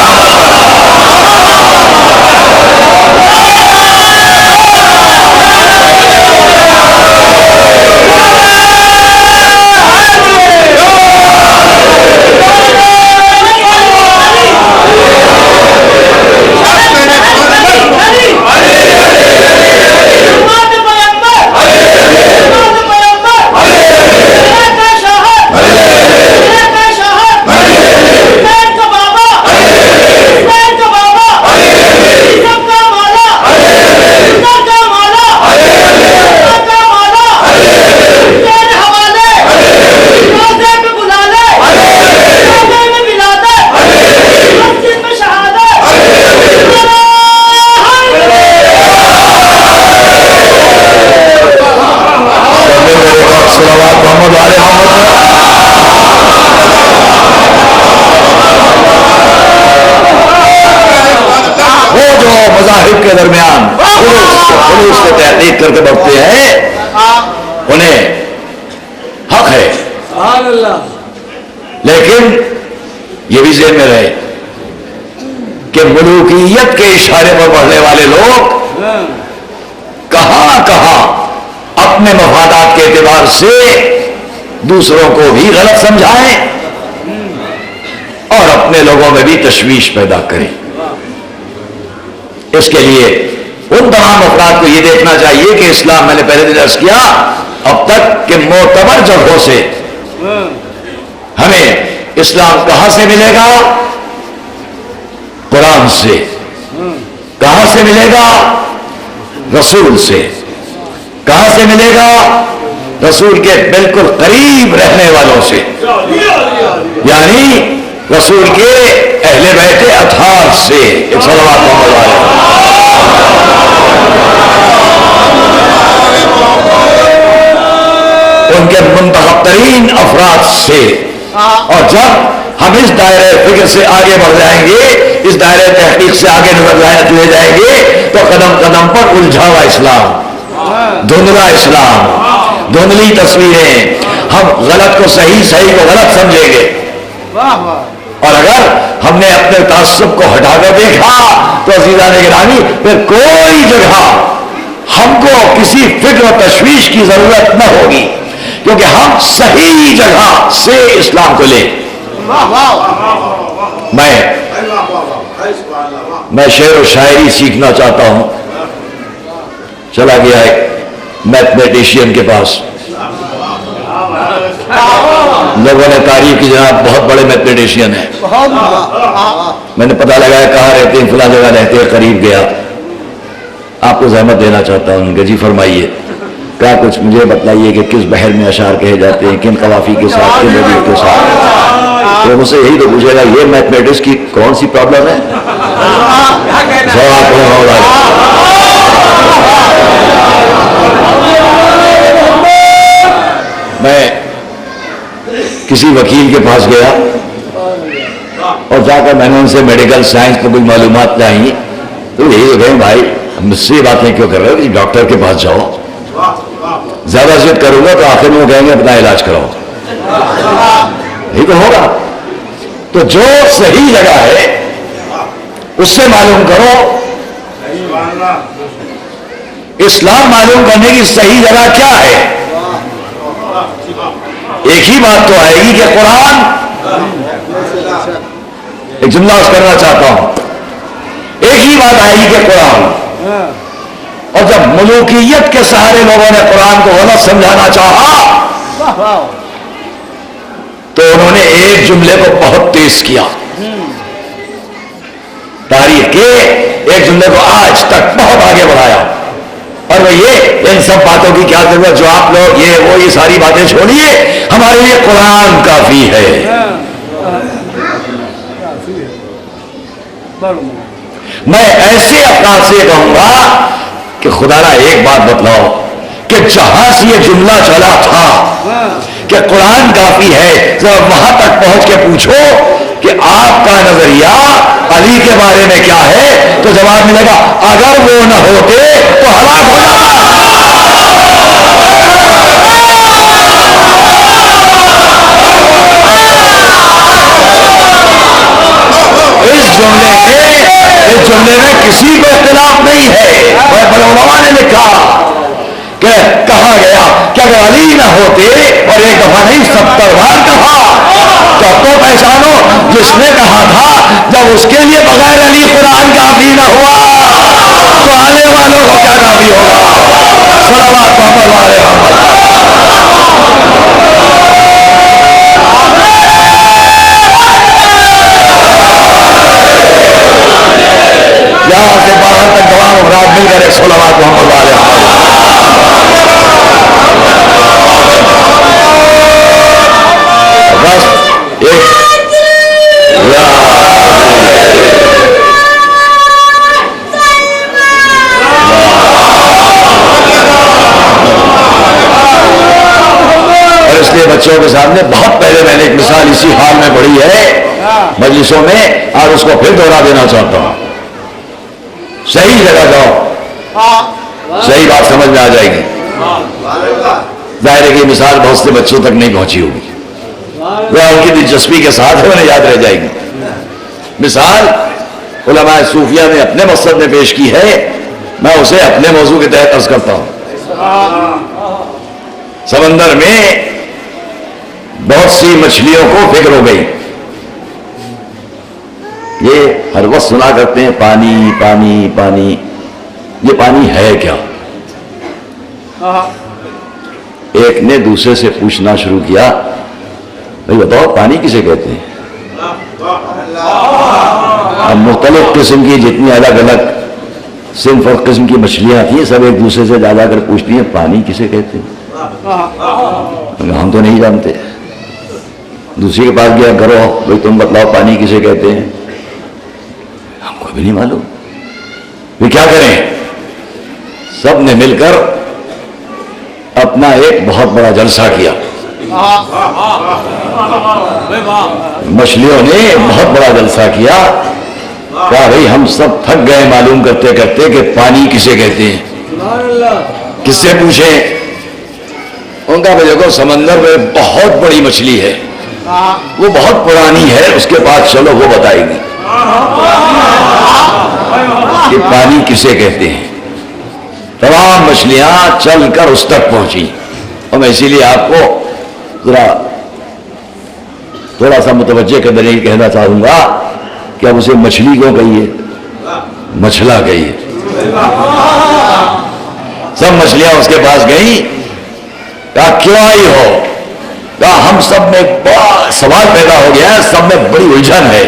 Speaker 2: مذاہب کے درمیان خلوص سے تحقیق کر کے بڑھتے ہیں انہیں حق ہے، لیکن یہ بھی ذہن میں رہے کہ ملوکیت کے اشارے پر بڑھنے والے لوگ کہاں کہاں اپنے مفادات کے اعتبار سے دوسروں کو بھی غلط سمجھائیں اور اپنے لوگوں میں بھی تشویش پیدا کریں۔ اس کے لیے ان تمام افراد کو یہ دیکھنا چاہیے کہ اسلام، میں نے پہلے بھی عرض کیا اب تک کہ معتبر جگہوں سے ہمیں اسلام کہاں سے ملے گا؟ قرآن سے۔ کہاں سے ملے گا؟ رسول سے۔ کہاں سے ملے گا؟ رسول کے بالکل قریب رہنے والوں سے، یعنی رسول کے اہل بیت اطہار سے۔ ایک صلوات محمد علیہ، ان کے منتخب ترین افراد سے۔ اور جب ہم اس دائرۂ فکر سے آگے بڑھ جائیں گے، اس دائرۂ تحقیق سے آگے نظر لے جائیں گے، تو قدم قدم پر الجھا ہوا اسلام، دھندلا اسلام، دھندلی تصویریں، ہم غلط کو صحیح، صحیح کو غلط سمجھیں گے۔ اور اگر ہم نے اپنے تعصب کو ہٹا کر دیکھا تو عزیزان گرامی پھر کوئی جگہ ہم کو کسی فکر و تشویش کی ضرورت نہ ہوگی، کیونکہ ہم صحیح جگہ سے اسلام کو لیں۔ میں شعر و شاعری سیکھنا چاہتا ہوں، چلا گیا ایک میتھمیٹیشین کے پاس، لوگوں نے تعریف کی جناب بہت بڑے میتھمیٹیشین ہیں۔ میں نے پتہ لگایا کہاں رہتے ہیں، فلاں جگہ رہتے ہیں، قریب گیا، آپ کو زحمت دینا چاہتا ہوں کہ جی فرمائیے، کیا کچھ مجھے بتلائیے کہ کس بحر میں اشعار کہے جاتے ہیں، کن قوافی کے ساتھ، کن ردیف کے ساتھ۔ تو مجھ سے یہی تو پوچھے گا یہ میتھمیٹکس کی کون سی پرابلم ہے؟ میں کسی وکیل کے پاس گیا اور جا کر میں نے ان سے میڈیکل سائنس پر کوئی معلومات چاہیے، تو یہی تو کہیں بھائی مجھ سے باتیں کیوں کر رہے ہو، ڈاکٹر کے پاس جاؤ، زیادہ ضد کروں گا تو آخر میں وہ کہیں گے اپنا علاج کراؤ، یہی تو ہوگا۔ تو جو صحیح جگہ ہے اس سے معلوم کرو، اسلام معلوم کرنے کی صحیح جگہ کیا ہے؟ ایک ہی بات تو آئے گی کہ قرآن، ایک جملہ کرنا چاہتا ہوں، ایک ہی بات آئے گی کہ قرآن۔ اور جب ملوکیت کے سہارے لوگوں نے قرآن کو غلط سمجھانا چاہا تو انہوں نے ایک جملے کو بہت تیز کیا، تاریخ کے ایک جملے کو آج تک بہت آگے بڑھایا، اور وہ یہ ان سب باتوں کی کیا ضرورت، جو آپ لوگ یہ ساری باتیں چھوڑیے، ہمارے لیے قرآن کافی ہے۔ میں ایسے افراد سے کہوں گا کہ خدا را ایک بات بتلاؤ کہ جہاں سے یہ جملہ چلا تھا کہ قرآن کافی ہے، ذرا وہاں تک پہنچ کے پوچھو کہ آپ کا نظریہ علی کے بارے میں کیا ہے، تو جواب ملے گا اگر وہ نہ ہوتے تو ہلاک ہو جاتا۔ اس جملے میں کسی کو اختلاف نہیں ہے، بڑے علماء نے لکھا کہ کہا گیا کہ اگر علی نہ ہوتے، اور ایک دفعہ نہیں 70 بار کہا، تو پہچانو جس نے کہا تھا جب اس کے لیے بغیر علی قرآن کافی نہ ہوا تو آنے والوں کو کیا کافی ہوگا۔ صلوات محمد علیہ محمد۔ یہاں سے باہر تک تمام افراد مل کر صلوات محمد علیہ محمد۔ بس اور اس لیے بچوں کے سامنے بہت پہلے میں نے ایک مثال اسی حال میں پڑھی ہے مجلسوں میں، اور اس کو پھر دوہرا دینا چاہتا ہوں۔ صحیح جگہ جاؤ، صحیح بات سمجھ میں آ جائے گی۔ ظاہر ہے کہ یہ مثال بہت سے بچوں تک نہیں پہنچی ہوگی، وہ ان کی دلچسپی کے ساتھ انہیں یاد رہ جائے گی۔ مثال علماء صوفیہ نے اپنے مقصد میں پیش کی ہے، میں اسے اپنے موضوع کے تحت عرض کرتا ہوں۔ سمندر میں بہت سی مچھلیوں کو فکر ہو گئی، یہ ہر وقت سنا کرتے ہیں پانی پانی پانی، یہ پانی ہے کیا؟ ایک نے دوسرے سے پوچھنا شروع کیا، بھائی بتاؤ پانی کسے کہتے ہیں؟ اب مختلف قسم کی جتنی الگ الگ صنف اور قسم کی مچھلیاں تھیں، سب ایک دوسرے سے جا کر پوچھتی ہیں پانی کسے کہتے ہیں؟ ہم تو نہیں جانتے۔ دوسری کے پاس گیا، کرو بھائی تم بتلاؤ پانی کسے کہتے ہیں؟ ہم کو بھی نہیں معلوم۔ پھر کیا کریں؟ سب نے مل کر اپنا ایک بہت بڑا جلسہ کیا، مچھلیوں نے بہت بڑا جلسہ کیا، کہا بھائی ہم سب تھک گئے معلوم کرتے کرتے کہ پانی کسے کہتے ہیں، کس سے پوچھیں؟ ان کا دیکھو سمندر میں بہت بڑی مچھلی ہے، وہ بہت پرانی ہے، اس کے پاس چلو وہ بتائے گی کہ پانی کسے کہتے ہیں۔ تمام مچھلیاں چل کر اس تک پہنچی، اور میں اسی لیے آپ کو ذرا تھوڑا سا متوجہ کر دینے کہنا چاہوں گا کہ اب اسے مچھلی کیوں کہیے، مچھلا کہیے۔ سب مچھلیاں اس کے پاس گئیں، کہا کیوں آئی ہو؟ کہا ہم سب میں بڑا سوال پیدا ہو گیا ہے، سب میں بڑی الجھن ہے۔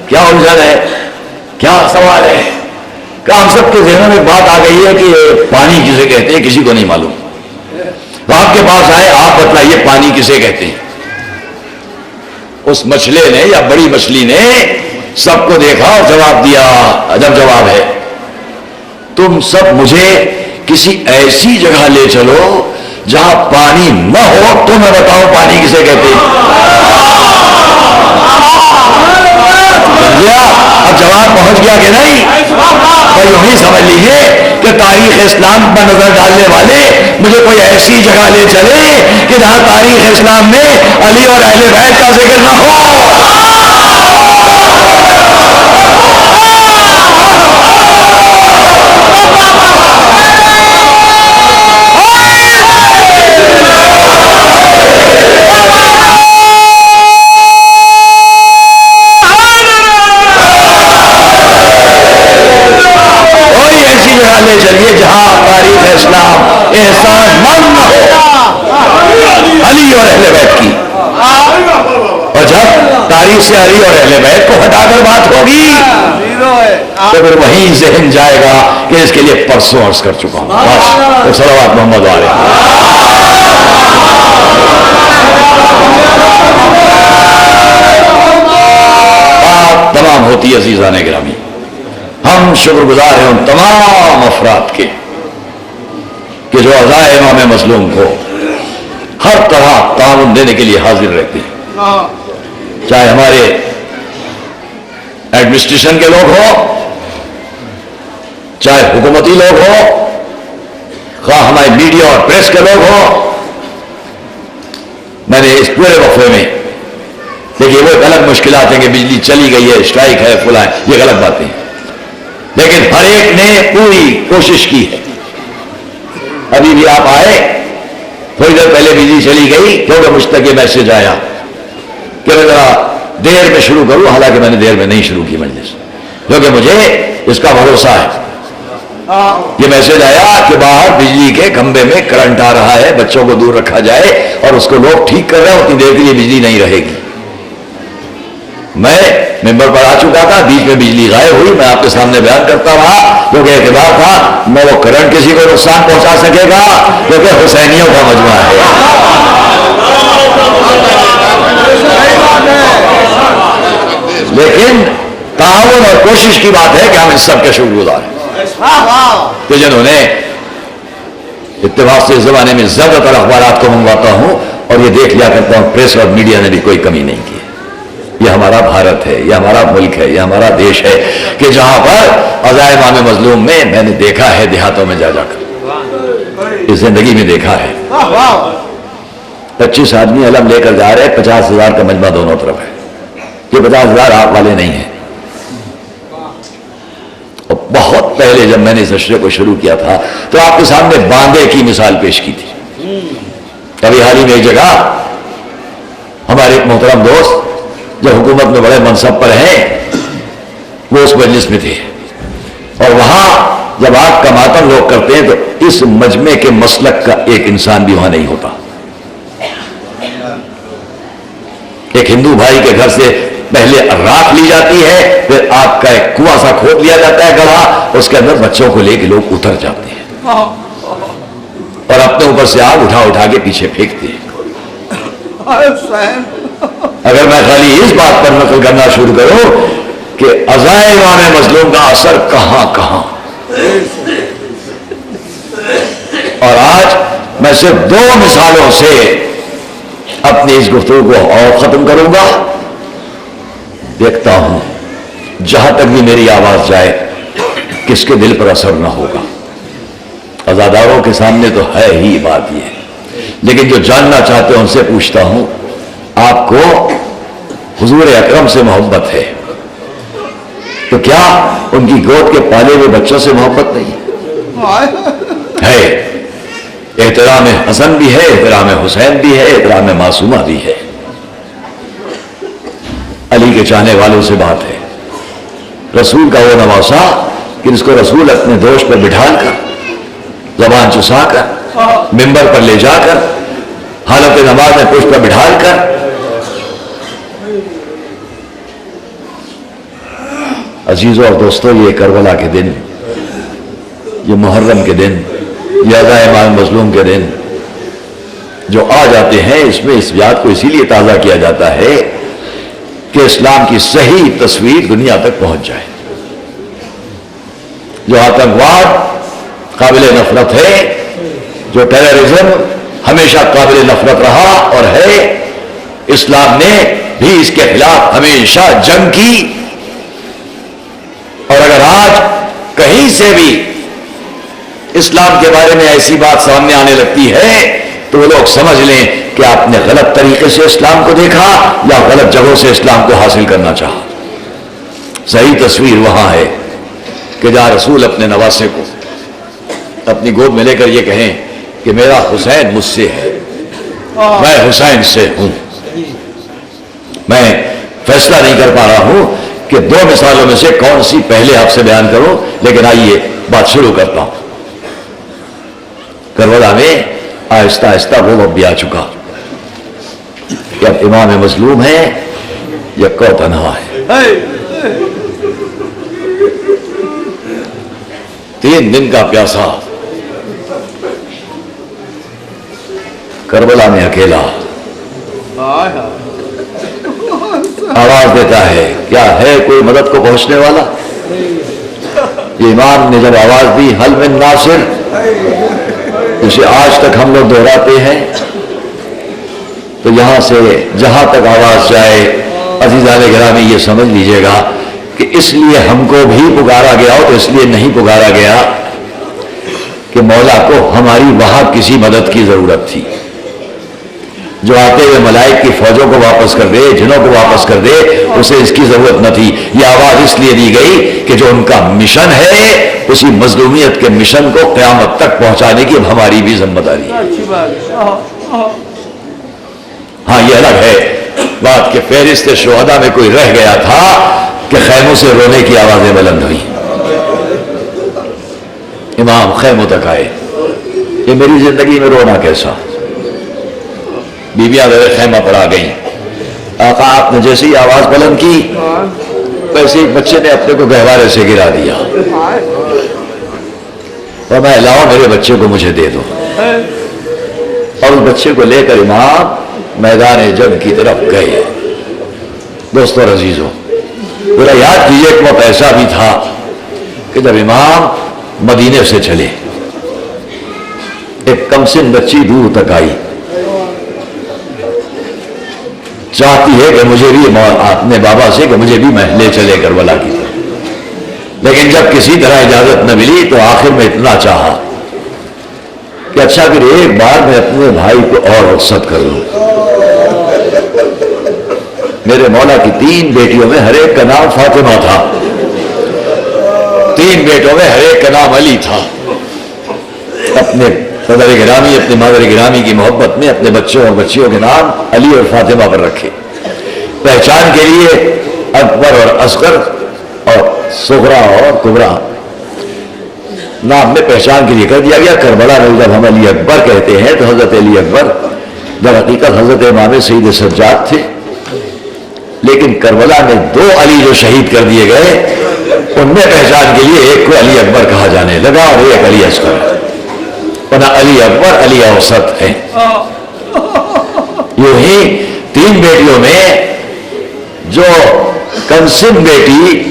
Speaker 2: کیا الجھن ہے؟ کیا سوال ہے؟ کہ ہم سب کے ذہنوں میں ایک بات آ گئی ہے کہ پانی کسے کہتے ہیں، کسی کو نہیں معلوم۔ تو آپ کے پاس آئے، آپ بتلائیے پانی کسے کہتے ہیں۔ اس مچھلے نے یا بڑی مچھلی نے سب کو دیکھا اور جواب دیا، عجب جواب ہے، تم سب مجھے کسی ایسی جگہ لے چلو جہاں پانی نہ ہو تو میں بتاؤں پانی کسے کہتے ہیں۔ اب جواب پہنچ گیا کہ نہیں؟ تو یوں ہی سمجھ لیجیے کہ تاریخ اسلام پر نظر ڈالنے والے مجھے کوئی ایسی جگہ لے چلے کہ جہاں تاریخ اسلام میں علی اور اہل بیت کا ذکر نہ ہو۔ لے چلیے جہاں تاریخ اسلام احسان مند نہ ہو علی اور اہل بیت کی، اور جب تاریخ سے علی اور اہل بیت کو ہٹا کر بات ہوگی تو پھر وہیں ذہن جائے گا کہ اس کے لیے پرسوں عرض کر چکا ہوں۔ بس صلوات محمد علیہ۔ بات تمام ہوتی عزیزان گرامی، ہم شکر گزار ہیں ان تمام افراد کے کہ جو عزائے امام مظلوم کو ہر طرح تعاون دینے کے لیے حاضر رہتے ہیں، چاہے ہمارے ایڈمنسٹریشن کے لوگ ہوں، چاہے حکومتی لوگ ہوں، خواہ ہمارے میڈیا اور پریس کے لوگ ہوں۔ میں نے اس پورے وقفے میں دیکھیے وہ الگ مشکلات ہیں کہ بجلی چلی گئی ہے، اسٹرائک ہے، فلاں، یہ غلط باتیں ہیں، لیکن ہر ایک نے پوری کوشش کی ہے۔ ابھی بھی آپ آئے، تھوڑی دیر پہلے بجلی چلی گئی کیونکہ مجھ تک یہ میسج آیا کہ میں ذرا دیر میں شروع کروں، حالانکہ میں نے دیر میں نہیں شروع کی مجلس، کیونکہ مجھے اس کا بھروسہ ہے۔ یہ میسج آیا کہ باہر بجلی کے کھمبے میں کرنٹ آ رہا ہے، بچوں کو دور رکھا جائے، اور اس کو لوگ ٹھیک کر رہے ہیں، اتنی دیر کے لیے بجلی نہیں رہے گی۔ میں ممبر پر آ چکا تھا، بیچ میں بجلی غائب ہوئی، میں آپ کے سامنے بیان کرتا رہا کیونکہ اعتبار تھا نہ وہ کرنٹ کسی کو نقصان پہنچا سکے گا کیونکہ حسینیوں کا مجموعہ ہے۔ لیکن تعاون اور کوشش کی بات ہے کہ ہم اس سب کے شکر گزار ہیں کہ جنہوں نے اتفاق سے اس زمانے میں زیادہ تر اخبارات کو منگواتا ہوں اور یہ دیکھ لیا کرتا ہوں پریس اور میڈیا نے بھی کوئی کمی نہیں کی، یہ ہمارا بھارت ہے، یہ ہمارا ملک ہے، یہ ہمارا دیش ہے کہ جہاں پر عزائے امام مظلوم میں نے دیکھا ہے دیہاتوں میں جا کر، اس زندگی میں دیکھا ہے 25 آدمی علم لے کر جا رہے ہیں، 50,000 کا مجمع دونوں طرف ہے، یہ 50,000 آپ والے نہیں ہیں۔ اور بہت پہلے جب میں نے اس اشرے کو شروع کیا تھا تو آپ کے سامنے باندے کی مثال پیش کی تھی۔ کبھی حال ہی میں ایک جگہ ہمارے ایک محترم دوست جو حکومت میں بڑے منصب پر ہیں وہ اس مجلس میں تھے، اور وہاں جب آگ کا ماتم لوگ کرتے ہیں تو اس مجمع کے مسلک کا ایک انسان بھی وہاں نہیں ہوتا۔ ایک ہندو بھائی کے گھر سے پہلے راکھ لی جاتی ہے، پھر آگ کا ایک کنواں سا کھود لیا جاتا ہے گڑھا، اس کے اندر بچوں کو لے کے لوگ اتر جاتے ہیں اور اپنے اوپر سے آگ اٹھا اٹھا کے پیچھے پھینکتے ہیں۔ اگر میں خالی اس بات پر نقل کرنا شروع کروں کہ عزائے امام مظلوم کا اثر کہاں کہاں، اور آج میں صرف 2 مثالوں سے اپنی اس گفتگو کو اور ختم کروں گا۔ دیکھتا ہوں جہاں تک بھی میری آواز جائے کس کے دل پر اثر نہ ہوگا۔ عزاداروں کے سامنے تو ہے ہی بات یہ، لیکن جو جاننا چاہتے ہیں ان سے پوچھتا ہوں، آپ کو حضور اکرم سے محبت ہے تو کیا ان کی گود کے پالے ہوئے بچوں سے محبت نہیں ہے؟ احترام حسن بھی ہے، احترام حسین بھی ہے، احترام معصومہ بھی ہے۔ علی کے چاہنے والوں سے بات ہے، رسول کا وہ نواسا کہ جس کو رسول اپنے دوش پر بٹھا کر، زبان چسا کر، منبر پر لے جا کر، حالت نماز میں پشت پر بٹھا کر، عزیزوں اور دوستوں، یہ کربلا کے دن، یہ محرم کے دن، یہ عزائے امام مظلوم کے دن جو آ جاتے ہیں، اس میں اس یاد کو اسی لیے تازہ کیا جاتا ہے کہ اسلام کی صحیح تصویر دنیا تک پہنچ جائے۔ جو آتنکواد قابل نفرت ہے، جو ٹیررزم ہمیشہ قابل نفرت رہا اور ہے، اسلام نے بھی اس کے خلاف ہمیشہ جنگ کی، اور اگر آج کہیں سے بھی اسلام کے بارے میں ایسی بات سامنے آنے لگتی ہے تو وہ لوگ سمجھ لیں کہ آپ نے غلط طریقے سے اسلام کو دیکھا یا غلط جگہوں سے اسلام کو حاصل کرنا چاہا۔ صحیح تصویر وہاں ہے کہ جہاں رسول اپنے نواسے کو اپنی گود میں لے کر یہ کہیں کہ میرا حسین مجھ سے ہے، میں حسین سے ہوں۔ میں فیصلہ نہیں کر پا رہا ہوں کہ 2 مثالوں میں سے کون سی پہلے آپ سے بیان کروں، لیکن آئیے بات شروع کرتا ہوں۔ کربلا میں آہستہ آہستہ وہ وقت بھی آ چکا کہ اب امام مظلوم ہے یا کو تنہا ہے۔ 3 دن کا پیاسا کربلا میں اکیلا آواز دیتا ہے، کیا ہے کوئی مدد کو پہنچنے والا؟ یہ امام نے جب آواز دی، حل من ناصر، جسے آج تک ہم لوگ دہراتے ہیں، تو یہاں سے جہاں تک آواز جائے، عزیزان گرامی یہ سمجھ لیجئے گا کہ اس لیے ہم کو بھی پکارا گیا ہو تو اس لیے نہیں پکارا گیا کہ مولا کو ہماری وہاں کسی مدد کی ضرورت تھی، جو آتے ہوئے ملائک کی فوجوں کو واپس کر دے، جنوں کو واپس کر دے، اسے اس کی ضرورت نہ تھی۔ یہ آواز اس لیے دی گئی کہ جو ان کا مشن ہے، اسی مظلومیت کے مشن کو قیامت تک پہنچانے کی اب ہماری بھی ذمہ داری ہے۔ ہاں یہ الگ ہے بات کہ فہرست شہداء میں کوئی رہ گیا تھا کہ خیموں سے رونے کی آوازیں بلند ہوئی، امام خیموں تک آئے، یہ میری زندگی میں رونا کیسا، بیویاں میرے خیمہ پر آ گئیں، آقا آپ نے جیسے ہی آواز بلند کی ویسے ایک بچے نے اپنے کو گہوارے سے گرا دیا، اور میں لاؤ میرے بچے کو مجھے دے دو، اور اس بچے کو لے کر امام میدان جنگ کی طرف گئے۔ دوستو اور عزیزوں، ذرا یاد کیجیے ایک وقت ایسا بھی تھا کہ جب امام مدینے سے چلے، ایک کم سن بچی دور تک آئی، چاہتی ہے کہ مجھے بھی اپنے بابا سے کہ مجھے بھی لے چلے کربلا کی طرف، لیکن جب کسی طرح اجازت نہ ملی تو آخر میں اتنا چاہا کہ اچھا پھر ایک بار میں اپنے بھائی کو اور رخصت کر لوں۔ میرے مولا کی 3 بیٹیوں میں ہر ایک کا نام فاطمہ تھا، 3 بیٹوں میں ہر ایک کا نام علی تھا۔ اپنے صدر گرامی، اپنے مادر گرامی کی محبت میں اپنے بچوں اور بچیوں کے نام علی اور فاطمہ پر رکھے۔ پہچان کے لیے اکبر اور اصغر اور صغرا اور کبرا نام میں پہچان کے لیے کر دیا گیا۔ کربلا میں جب ہم علی اکبر کہتے ہیں تو حضرت علی اکبر در حقیقت حضرت امام سید سجاد تھے، لیکن کربلا میں 2 علی جو شہید کر دیے گئے ان میں پہچان کے لیے ایک کو علی اکبر کہا جانے لگا اور ایک علی اصغر، ورنہ علی اکبر علی اوسط ہے۔ یوں ہی 3 بیٹیوں میں جو کنسن بیٹی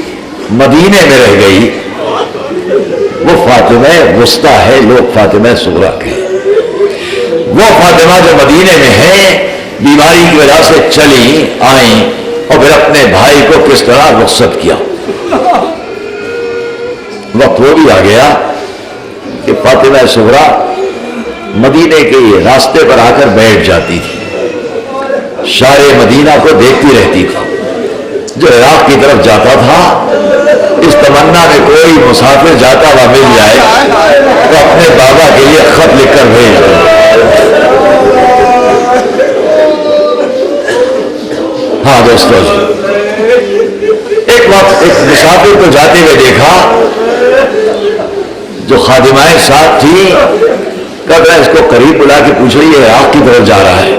Speaker 2: مدینے میں رہ گئی وہ فاطمہ وسطیٰ ہے، لوگ فاطمہ صغریٰ کے۔ وہ فاطمہ جو مدینے میں ہے، بیماری کی وجہ سے چلی آئیں اور پھر اپنے بھائی کو کس طرح رخصت کیا۔ وقت وہ بھی آ گیا کہ فاطمہ صغریٰ مدینے کے راستے پر آ کر بیٹھ جاتی تھی، شارع مدینہ کو دیکھتی رہتی تھی۔ جو عراق کی طرف جاتا تھا اس تمنا میں کوئی مسافر جاتا ہوا مل جائے تو اپنے بابا کے لیے خط لکھ کر بھیج دو۔ ہاں دوستو، ایک وقت ایک مسافر کو جاتے ہوئے دیکھا، جو خادمائیں ساتھ تھی، کہا اس کو قریب بلا کے پوچھ رہی ہے عراق کی طرف جا رہا ہے۔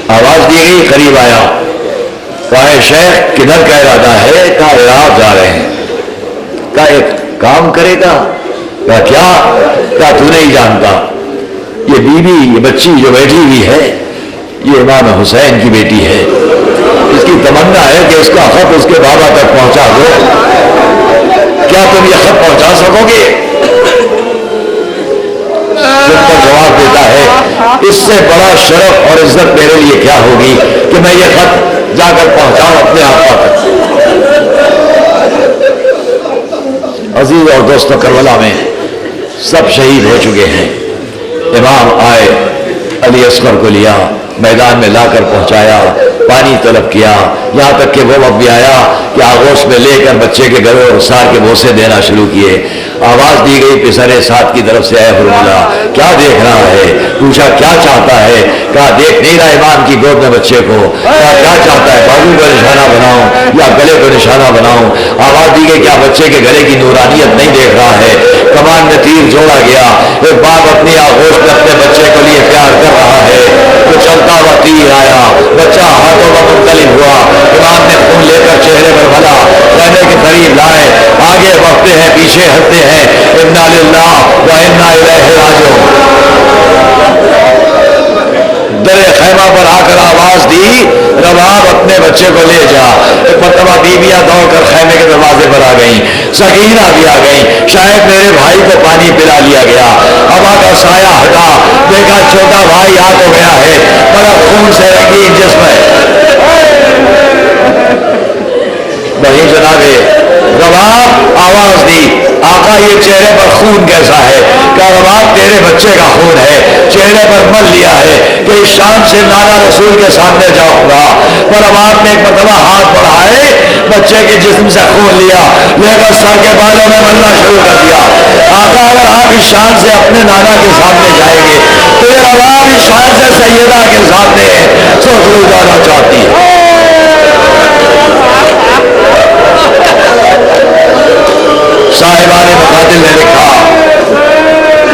Speaker 2: آواز دی گئی، قریب آیا، کہا شیخ کدھر کا ارادہ ہے؟ کہا عراق جا رہے ہیں۔ کہا ایک کام کرے گا؟ کہا کیا؟ کہا تو نہیں جانتا، یہ بیوی یہ بچی جو بیٹھی ہوئی ہے یہ امام حسین کی بیٹی ہے، اس کی تمنا ہے کہ اس کا خط اس کے بابا تک پہنچا دو، کیا تم یہ خط پہنچا سکو گے؟ جن پر جواب دیتا ہے اس سے بڑا شرف اور عزت میرے لیے کیا ہوگی کہ میں یہ خط جا کر پہنچاؤں اپنے آقا تک۔ عزیز اور دوستو، کربلا میں سب شہید ہو چکے ہیں۔ امام آئے، علی اصغر کو لیا، میدان میں لا کر پہنچایا، پانی طلب کیا، یہاں تک کہ وہ وقت بھی آیا کہ آغوش میں لے کر بچے کے گلے اور سار کے بوسے دینا شروع کیے۔ آواز دی گئی پسرے ساتھ کی طرف سے، اے حرملا کیا دیکھ رہا ہے؟ پوچھا کیا چاہتا ہے؟ کہا دیکھ نہیں رہا امام کی گود میں بچے کو۔ کہا کیا چاہتا ہے؟ بازو کو نشانہ بناؤں یا گلے کو نشانہ بناؤں؟ آواز دی گئی کیا بچے کے گلے کی نورانیت نہیں دیکھ رہا ہے؟ کمان میں تیر جوڑا گیا، ایک باپ اپنی آغوش میں اپنے بچے کے لیے پیار کر رہا ہے، تو چلتا ہوا تیر آیا، بچہ ہاتھوں میں منقلب ہوا، امام نے خون لے کر چہرے پر بھلا، کہنے کے قریب لائے، آگے بڑھتے ہیں پیچھے ہٹتے ہیں، انا للہ و انا الیہ راجعون۔ در خیمہ پر آ کر آواز دی، رباب اپنے بچے کو لے جا۔ ایک مرتبہ بیویاں دوڑ کر خیمے کے دروازے پر آ گئیں، سکینہ بھی آ گئیں، شاید میرے بھائی کو پانی پلا لیا گیا۔ ابا کا سایہ ہٹا، دیکھا چھوٹا بھائی آ تو گیا ہے مگر خون سے رنگین جسم ہے۔ وہی جناب رباب آواز دی، آقا یہ چہرے پر خون کیسا ہے؟ کہا رباب تیرے بچے کا خون ہے، چہرے پر مل لیا ہے کہ اس شان سے نانا رسول کے سامنے جاؤں گا۔ پر رباب نے ایک مرتبہ ہاتھ بڑھائے، بچے کے جسم سے خون لیا، لے کر سر کے بالوں میں ملنا شروع کر دیا۔ آقا اگر آپ اس شان سے اپنے نانا کے سامنے جائیں گے تو یہ رباب اس شان سے سیدہ کے سامنے سوچو جانا چاہتی ہے۔ صاحبان مقاتل نے لکھا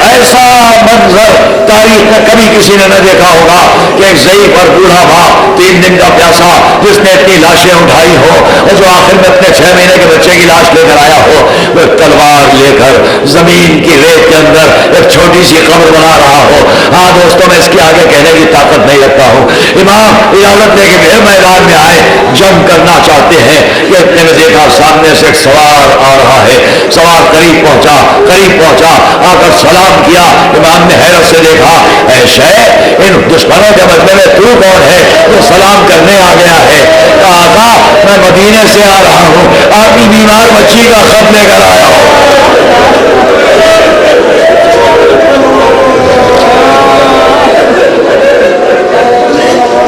Speaker 2: ایسا منظر تاریخ میں کبھی کسی نے نہ دیکھا ہوگا کہ ایک ضعیف اور بوڑھا باپ 3 دن کا پیاسا جس نے اتنی لاشیں اٹھائی ہو اور جو آخر میں اپنے 6 مہینے کے بچے کی لاش لے کر آیا ہو، وہ تلوار لے کر زمین کی ریت کے اندر ایک چھوٹی سی قبر بنا رہا ہو۔ ہاں دوستوں، میں اس کے آگے کہنے کی طاقت نہیں رکھتا ہوں۔ امام اجازت دے کے پھر میدان میں آئے، جنگ کرنا چاہتے ہیں کہ اتنے میں دیکھا سامنے سے ایک سوار آ رہا ہے۔ سوار قریب پہنچا آ کر سلام کیا۔ امام نے حیرت سے دیکھا، اے شیخ ان دشمنوں کے بدلے میں تو کون ہے جو سلام سلام کرنے آ گیا ہے. کہا آقا میں مدینے سے آ رہا ہوں, آپ کی بیمار بچی کا خط لے کر آیا ہوں.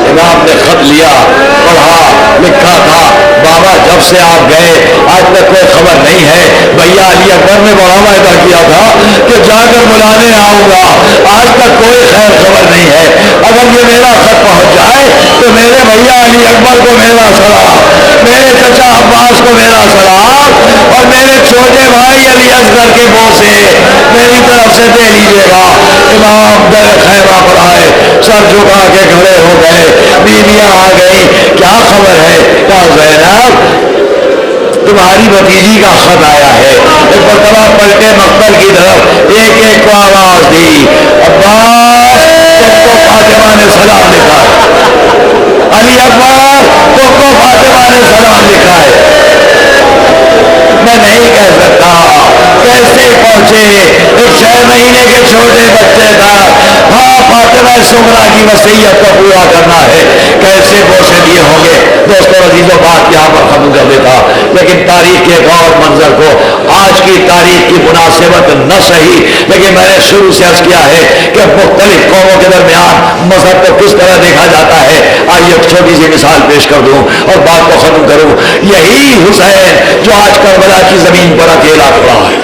Speaker 2: امام نے خط لیا, پڑھا, لکھا تھا بابا جب سے آپ گئے آج تک کوئی خبر نہیں ہے. بھیا علی اکبر نے بڑا وعدہ کیا تھا کہ جا کر بلانے آؤں گا, آج تک کوئی خیر خبر نہیں ہے. اگر یہ میرا خط پہنچ جائے تو میرے بھیا علی اکبر کو میرا سلام, میرے چچا عباس کو میرا سلام, اور میرے چھوٹے بھائی علی اصغر کے بوسے میری طرف سے دے لیجیے گا. امام در خیمہ پر آئے, سر جھکا کے کھڑے ہو گئے. بیویاں آ گئی, کیا خبر ہے؟ کہا زینب تمہاری بھتیجی کا خط آیا ہے. ایک مرتبہ پلٹے مقتل کی طرف, ایک ایک کو آواز دی, عباس تم کو فاطمہ نے سلام لکھا ہے, علی اکبر تم کو فاطمہ نے سلام لکھا ہے. میں نہیں کہہ سکتا کیسے پہنچے, ایک 6 مہینے کے چھوٹے بچے تھا. ہاں فاطمہ سمرا کی وصیت کو پورا کرنا ہے, کیسے بوسے دیے ہوں گے. دوستوں عزیزوں بات یہاں پر ختم کر دیتا, لیکن تاریخ کے ایک اور منظر کو, آج کی تاریخ کی مناسبت نہ صحیح, لیکن میں نے شروع سے عرض کیا ہے کہ مختلف قوموں کے درمیان مذہب کو کس طرح دیکھا جاتا ہے. آئیے ایک چھوٹی سی مثال پیش کر دوں اور بات کو ختم کروں. یہی حسین جو آج کربلا کی زمین پر اکیلا کھڑا ہے,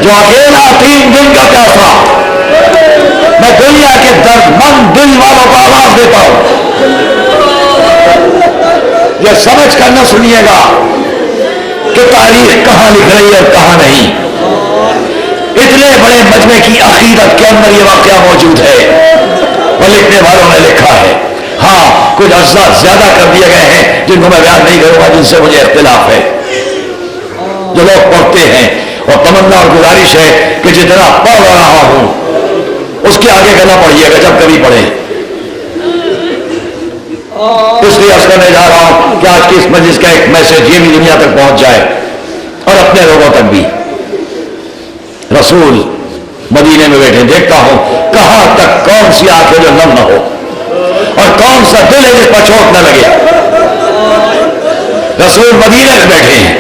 Speaker 2: جو اکیلا 3 دن کا پیاسا, میں دنیا کے درد مند دل والوں کو آواز دیتا ہوں, یہ سمجھ کر نہ سنیے گا کہ تاریخ کہاں لکھ رہی ہے اور کہاں نہیں. اتنے بڑے مجمع کی عقیدت کے اندر یہ واقعہ موجود ہے اور لکھنے والوں نے لکھا ہے. ہاں کچھ اجزاء زیادہ کر دیے گئے ہیں جن کو میں بیان نہیں کروں گا, جن سے مجھے اختلاف ہے. جو لوگ پڑھتے ہیں, اور تمنا اور گزارش ہے کہ جتنا پڑھ رہا ہوں اس کے آگے کا نہ پڑھیے گا جب کبھی پڑھیں. اس لیے عرض کرنے جا رہا ہوں کہ آج کی اس مجلس کا ایک میسج یہ بھی دنیا تک پہنچ جائے اور اپنے لوگوں تک بھی. رسول مدینے میں بیٹھے, دیکھتا ہوں کہاں تک کون سی آنکھیں جو نم نہ ہو اور کون سا دل ہے جس پر چوٹ نہ لگے. رسول مدینے میں بیٹھے ہیں,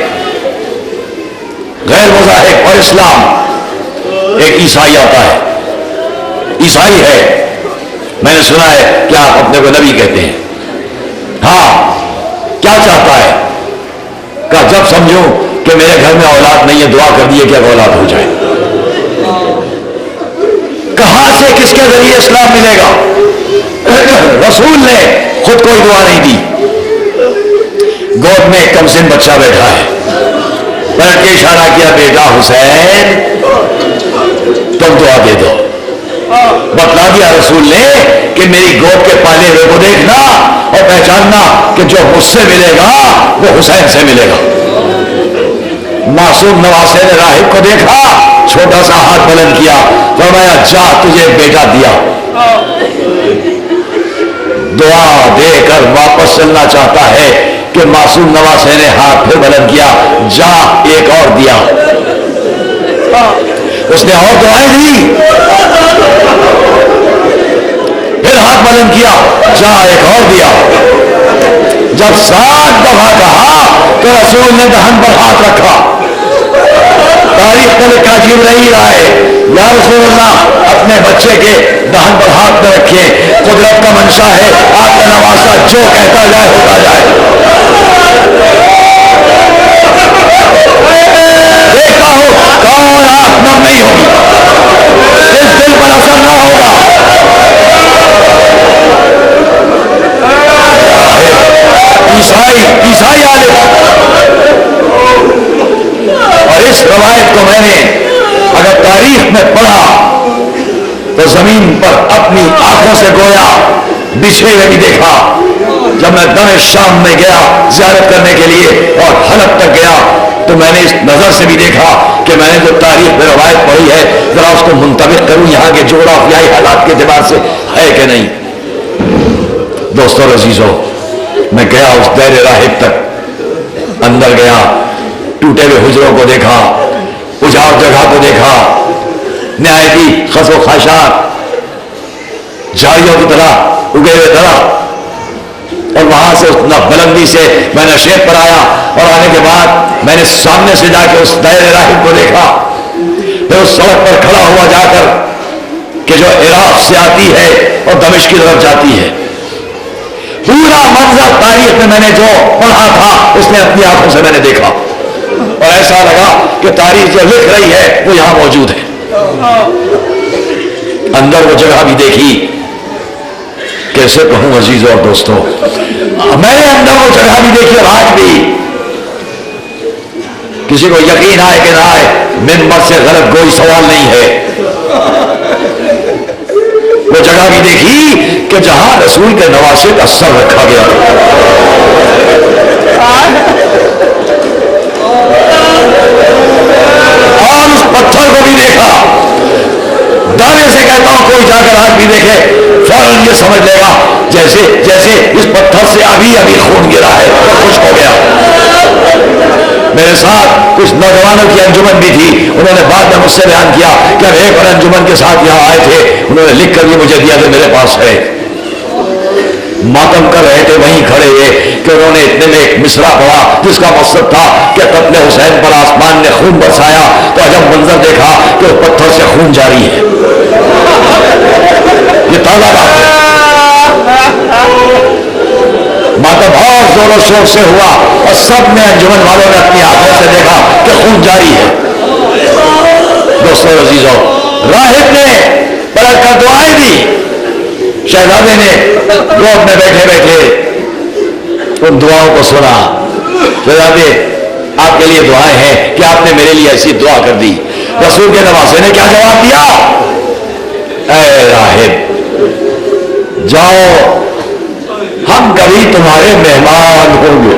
Speaker 2: غیر مذاہب اور اسلام. ایک عیسائی آتا ہے, عیسائی ہے, میں نے سنا ہے کہ آپ اپنے کو نبی کہتے ہیں. ہاں کیا چاہتا ہے؟ کہا جب سمجھوں کہ میرے گھر میں اولاد نہیں ہے دعا کر دیے کہ اب اولاد ہو جائے. کہاں سے کس کے ذریعے اسلام ملے گا؟ رسول نے خود کوئی دعا نہیں دی. گود میں ایک کمسن بچہ بیٹھا ہے, پلٹ کے اشارہ کیا, بیٹا حسین تم دعا دے دو. بتلا دیا رسول نے کہ میری گود کے پالے ہوئے کو دیکھنا اور پہچاننا کہ جو مجھ سے ملے گا وہ حسین سے ملے گا. معصوم نواسے نے راہب کو دیکھا, چھوٹا سا ہاتھ بلند کیا, فرمایا جا تجھے بیٹا دیا. دعا دے کر واپس چلنا چاہتا ہے کہ معصوم نواسے نے ہاتھ پھر بلند کیا, جا ایک اور دیا. اس نے اور دعائیں دی, پھر ہاتھ بلند کیا, جا ایک اور دیا. جب 7 دفعہ کہا تو رسول نے دہن پر ہاتھ رکھا. تاریخ میں لکھا جبرائیل آئے, یا رسول اللہ اپنے بچے کے دہن پر ہاتھ نہ رکھیے, قدرت کا منشا ہے, آپ کا نواسا جو کہتا جائے ہوتا جائے. دیکھتا ہوں کون آنکھ نم نہیں ہوگی, اس دل پر اثر نہ ہوگا. عیسائی عالم, اور اس روایت کو میں نے اگر تاریخ میں پڑھا تو زمین پر اپنی آنکھوں سے گویا بچھے ہوئے بھی دیکھا. جب میں دمشق شام میں گیا زیارت کرنے کے لیے اور حلب تک گیا تو میں نے اس نظر سے بھی دیکھا کہ میں نے جو تاریخ میں روایت پڑھی ہے ذرا اس کو منطبق کروں یہاں کے جغرافیائی حالات کے اعتبار سے ہے کہ نہیں. دوستوں عزیزوں, میں گیا اس دیر راہب تک, اندر گیا, ٹوٹے ہوئے حجروں کو دیکھا, اجاڑ جگہ کو دیکھا, نہایتی خس و خاشاک. جھاڑیوں کی طرح اگے ہوئے درخت، اور وہاں سے اس بلندی سے میں نے شیخ پر آیا، اور آنے کے بعد میں نے سامنے سے جا کے اس دائر راہب کو دیکھا، پھر اس سڑک پر کھڑا ہوا جا کر کہ جو عراق سے آتی ہے اور دمشق کی طرف جاتی ہے، پورا منظر تاریخ میں نے جو پڑھا تھا اس نے اپنی آنکھوں سے میں نے دیکھا، اور ایسا لگا کہ تاریخ جو لکھ رہی ہے وہ یہاں موجود ہے۔ اندر وہ جگہ بھی دیکھی، کیسے کہوں عزیزوں اور دوستوں، میں نے اندر وہ جگہ بھی دیکھی، اور آج بھی کسی کو یقین آئے کہ نہ آئے، منبر سے غلط کوئی سوال نہیں ہے، وہ جگہ بھی دیکھی کہ جہاں رسول کے نواسے کا سر رکھا گیا تھا۔ اور اس پتھر کو بھی دیکھا، دانے سے کہتا ہوں کوئی جا کر آج بھی دیکھے فوراً یہ سمجھ لے گا جیسے اس پتھر سے ابھی خون گرا ہے اور خوش ہو گیا۔ میرے ساتھ کچھ نوجوانوں کی انجمن بھی تھی، انہوں نے بعد میں مجھ سے بیان کیا کہ ہم ایک اور انجمن کے ساتھ یہاں آئے تھے، انہوں نے لکھ کر بھی مجھے دیا کہ میرے پاس ہے، ماتم کر رہے تھے وہیں کھڑے ہوئے کہ انہوں نے اتنے میں ایک مصرع پڑھا جس کا مقصد تھا کہ قتل حسین پر آسمان نے خون برسایا، تو جب منظر دیکھا کہ اس پتھر سے خون جاری ہے، یہ تازہ بات ہے۔ ماتم بہت زور و شور سے ہوا اور سب نے انجمن والوں نے اپنی آنکھوں سے دیکھا کہ خون جاری ہے۔ دوستوں عزیزوں، راہب نے پلٹ کر دعائیں دی، شہزادے نے گود میں بیٹھے بیٹھے ان دعاؤں کو سنا۔ شہزادے آپ کے لیے دعائیں ہیں کہ آپ نے میرے لیے ایسی دعا کر دی۔ رسول کے نواسے نے کیا جواب دیا؟ اے راہب جاؤ، ہم کبھی تمہارے مہمان ہوں گے۔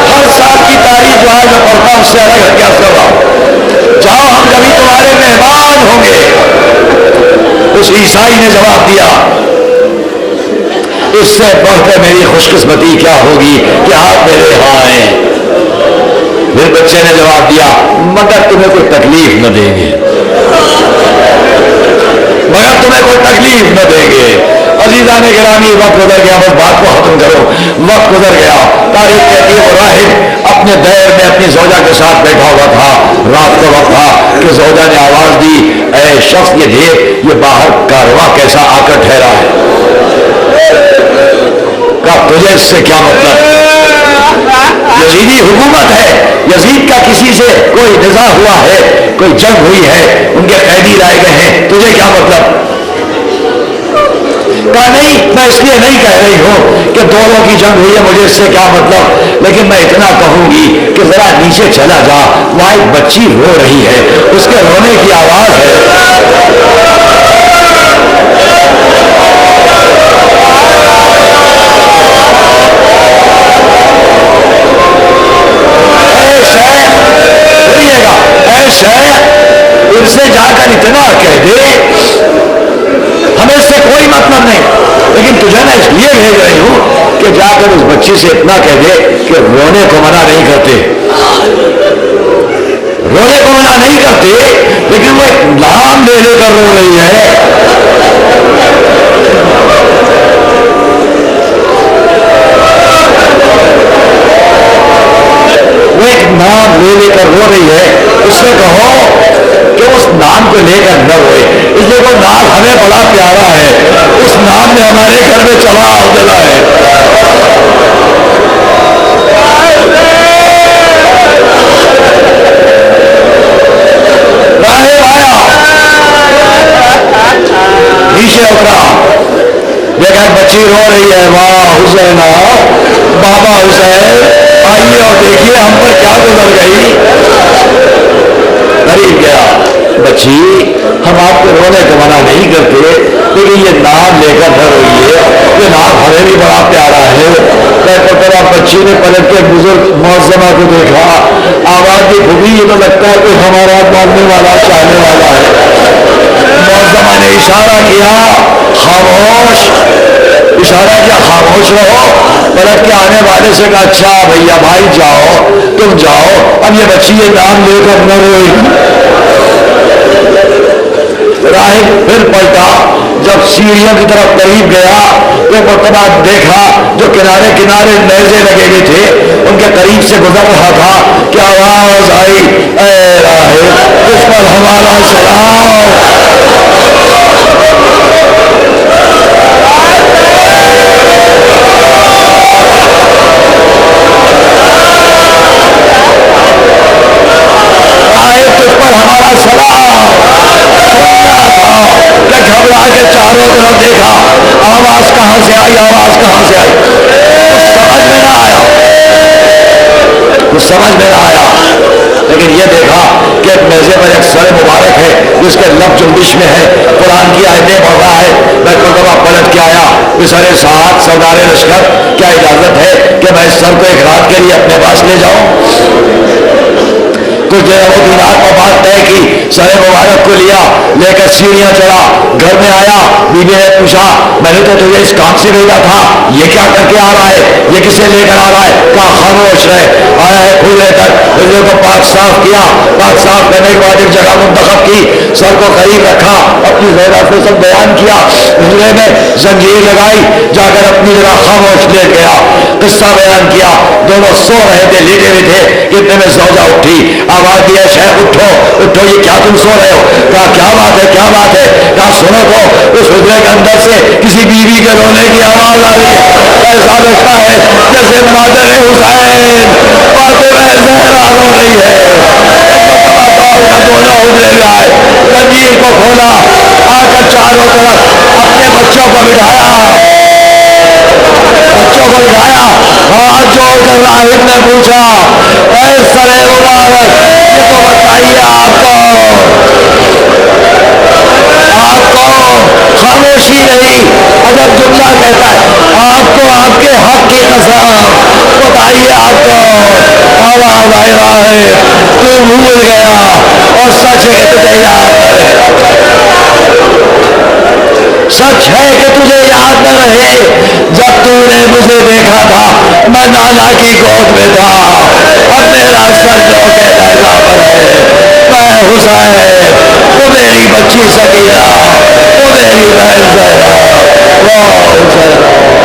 Speaker 2: ہر سال کی تاریخ جو آج میں پڑھتا ہوں اس سے الگ ہتھیار کر رہا ہوں، جاؤ ہم کبھی تمہارے مہمان ہوں گے۔ اس عیسائی نے جواب دیا اس سے بڑھ کر میری خوش قسمتی کیا ہوگی کہ آپ میرے یہاں آئیں۔ پھر بچے نے جواب دیا مگر تمہیں کوئی تکلیف نہ دیں گے، مگر تمہیں کوئی تکلیف نہ دیں گے۔ عزیزان گرامی وقت گزر گیا، بس بات کو ختم کرو، وقت گزر گیا۔ تاریخ کہتی ہے وہ راہب اپنے دیر میں اپنی زوجہ کے ساتھ بیٹھا ہوا تھا، رات کا وقت تھا کہ زوجہ نے آواز دی اے شخص یہ دیکھ یہ باہر کارواں کیسا آ کر ٹھہرا ہے۔ کہا تجھے اس سے کیا مطلب؟ یزیدی حکومت ہے، یزید کا کسی سے کوئی نزاع ہوا ہے، کوئی جنگ ہوئی ہے، ان کے قیدی لائے گئے ہیں، تجھے کیا مطلب؟ کہا نہیں میں اس لیے نہیں کہہ رہی ہوں کہ دونوں کی جنگ ہوئی ہے، مجھے اس سے کیا مطلب، لیکن میں اتنا کہوں گی کہ ذرا نیچے چلا جا، وہاں ایک بچی رو رہی ہے، اس کے رونے کی آواز ہے۔ ان سے جا کر اتنا کہہ دے ہمیں اس سے کوئی مطلب نہیں، لیکن تجھے میں اس لیے بھیج رہی ہوں کہ جا کر اس بچی سے اتنا کہہ دے کہ رونے کو منع نہیں کرتے، رونے کو منع نہیں کرتے، لیکن وہ ایک نام لے لے کر رو رہی ہے۔ وہ ایک نام لے لے کر رو رہی ہے، اس سے کہو کہ اس نام کو لے کر نہ روئے، اس لیے وہ نام ہمیں بڑا پیارا ہے، اس نام نے ہمارے گھر میں چلا ڈلا ہے۔ راہب آیا، نیچے اترا، دیکھا بچی رو رہی ہے، واہ حسین بابا حسین آئیے اور دیکھیے ہم پر کیا گزر گئی۔ قریب گیا، بچی ہم آپ کو رونے کو منع نہیں کرتے، لیکن یہ نام لے کر نہ روئیے، یہ نام ہمیں بھی بڑا پیارا ہے۔ بچی نے پلٹ کے بزرگ معظمہ کو دیکھا، آواز بھی کھلی، یہ تو لگتا ہے کہ ہمارا ماننے والا چاہنے والا ہے۔ معظمہ نے اشارہ کیا خاموش، اشارہ کیا خاموش رہو، پلٹ کے آنے والے سے کہا اچھا بھیا بھائی جاؤ تم جاؤ، اب یہ بچی یہ نام لے کر نہ روئی۔ راہب پھر پلٹا، جب سیڑھیوں کی طرف قریب گیا تو مرتبہ دیکھا جو کنارے کنارے نیزے لگے ہوئے تھے ان کے قریب سے گزر رہا تھا کہ آواز آئی اے راہب اس پر ہمارا سلام۔ گھبرا کے چاروں طرف دیکھا، آواز کہاں سے آئی، آواز کہاں سے آئی، کچھ سمجھ میں نہ آیا، لیکن یہ دیکھا کہ ایک میزے پر ایک سر مبارک ہے جس کے لب جنبش میں ہے، قرآن کی آیتیں پڑھ رہا ہے۔ میں مرتبہ پلٹ کے آیا، سر ساتھ سردار لشکر کیا اجازت ہے کہ میں اس سر کو ایک رات کے لیے اپنے پاس لے جاؤں؟ کچھ دیر وہ دینار پر بات طے کی، سر مبارک کو لیا، لے کر سیڑھیاں چڑھا، گھر میں آیا، بیوی نے پوچھا میں نے تو تجھے اس کام سے بھیجا تھا، یہ کیا کر کے آ رہا ہے، یہ کسے لے کر آ رہا ہے؟ کہا خاموش رہے، آیا ہے پھول لے کر، بجلی کو پاک صاف کیا، پاک صاف کرنے کے بعد ایک جگہ منتخب کی، سر کو قریب رکھا، اپنی غیرہ سے سب بیان کیا، بجلی میں زنجیر لگائی، جا کر اپنی جگہ خاموش لے گیا، قصہ بیان کیا، دونوں سو رہے تھے، لیٹے ہوئے تھے، کتنے میں زوجہ اٹھی، آواز دیا شیخ اٹھو اٹھو، یہ کیا تم سو رہے ہو؟ کہا کیا بات ہے کیا بات ہے؟ کہا سنو تو اس حجرے کے اندر سے کسی بیوی کے رونے کی آواز آ رہی ہے، ایسا لگتا ہے جیسے مادر حسین فاطمہ زہرا رو رہی ہے۔ دونوں حجرے میں آئے، زنجیر کو کھولا، آ کر چاروں طرف اپنے بچوں کو بٹھایا، بچوں کو بٹھایا، ہاتھ جوڑ کر راہب نے پوچھا اے سر مبارک یہ تو بتائیے آپ کو خاموشی نہیں، اگر جملہ کہتا ہے آپ کو آپ کے حق کی قسم بتائیے آپ کو، آواز آئی راہب تو بھول گیا اور سچ ہے تجھے یاد نہ رہے، سچ ہے کہ تجھے یاد نہ رہے، جب تو نے مجھے دیکھا تھا میں نانا کی گود میں تھا، اب میرا سر جو کے نیزہ پر ہے، میں حسین، وہ میری بچی سکینہ، وہ میری بہن زہرا، واہ حسین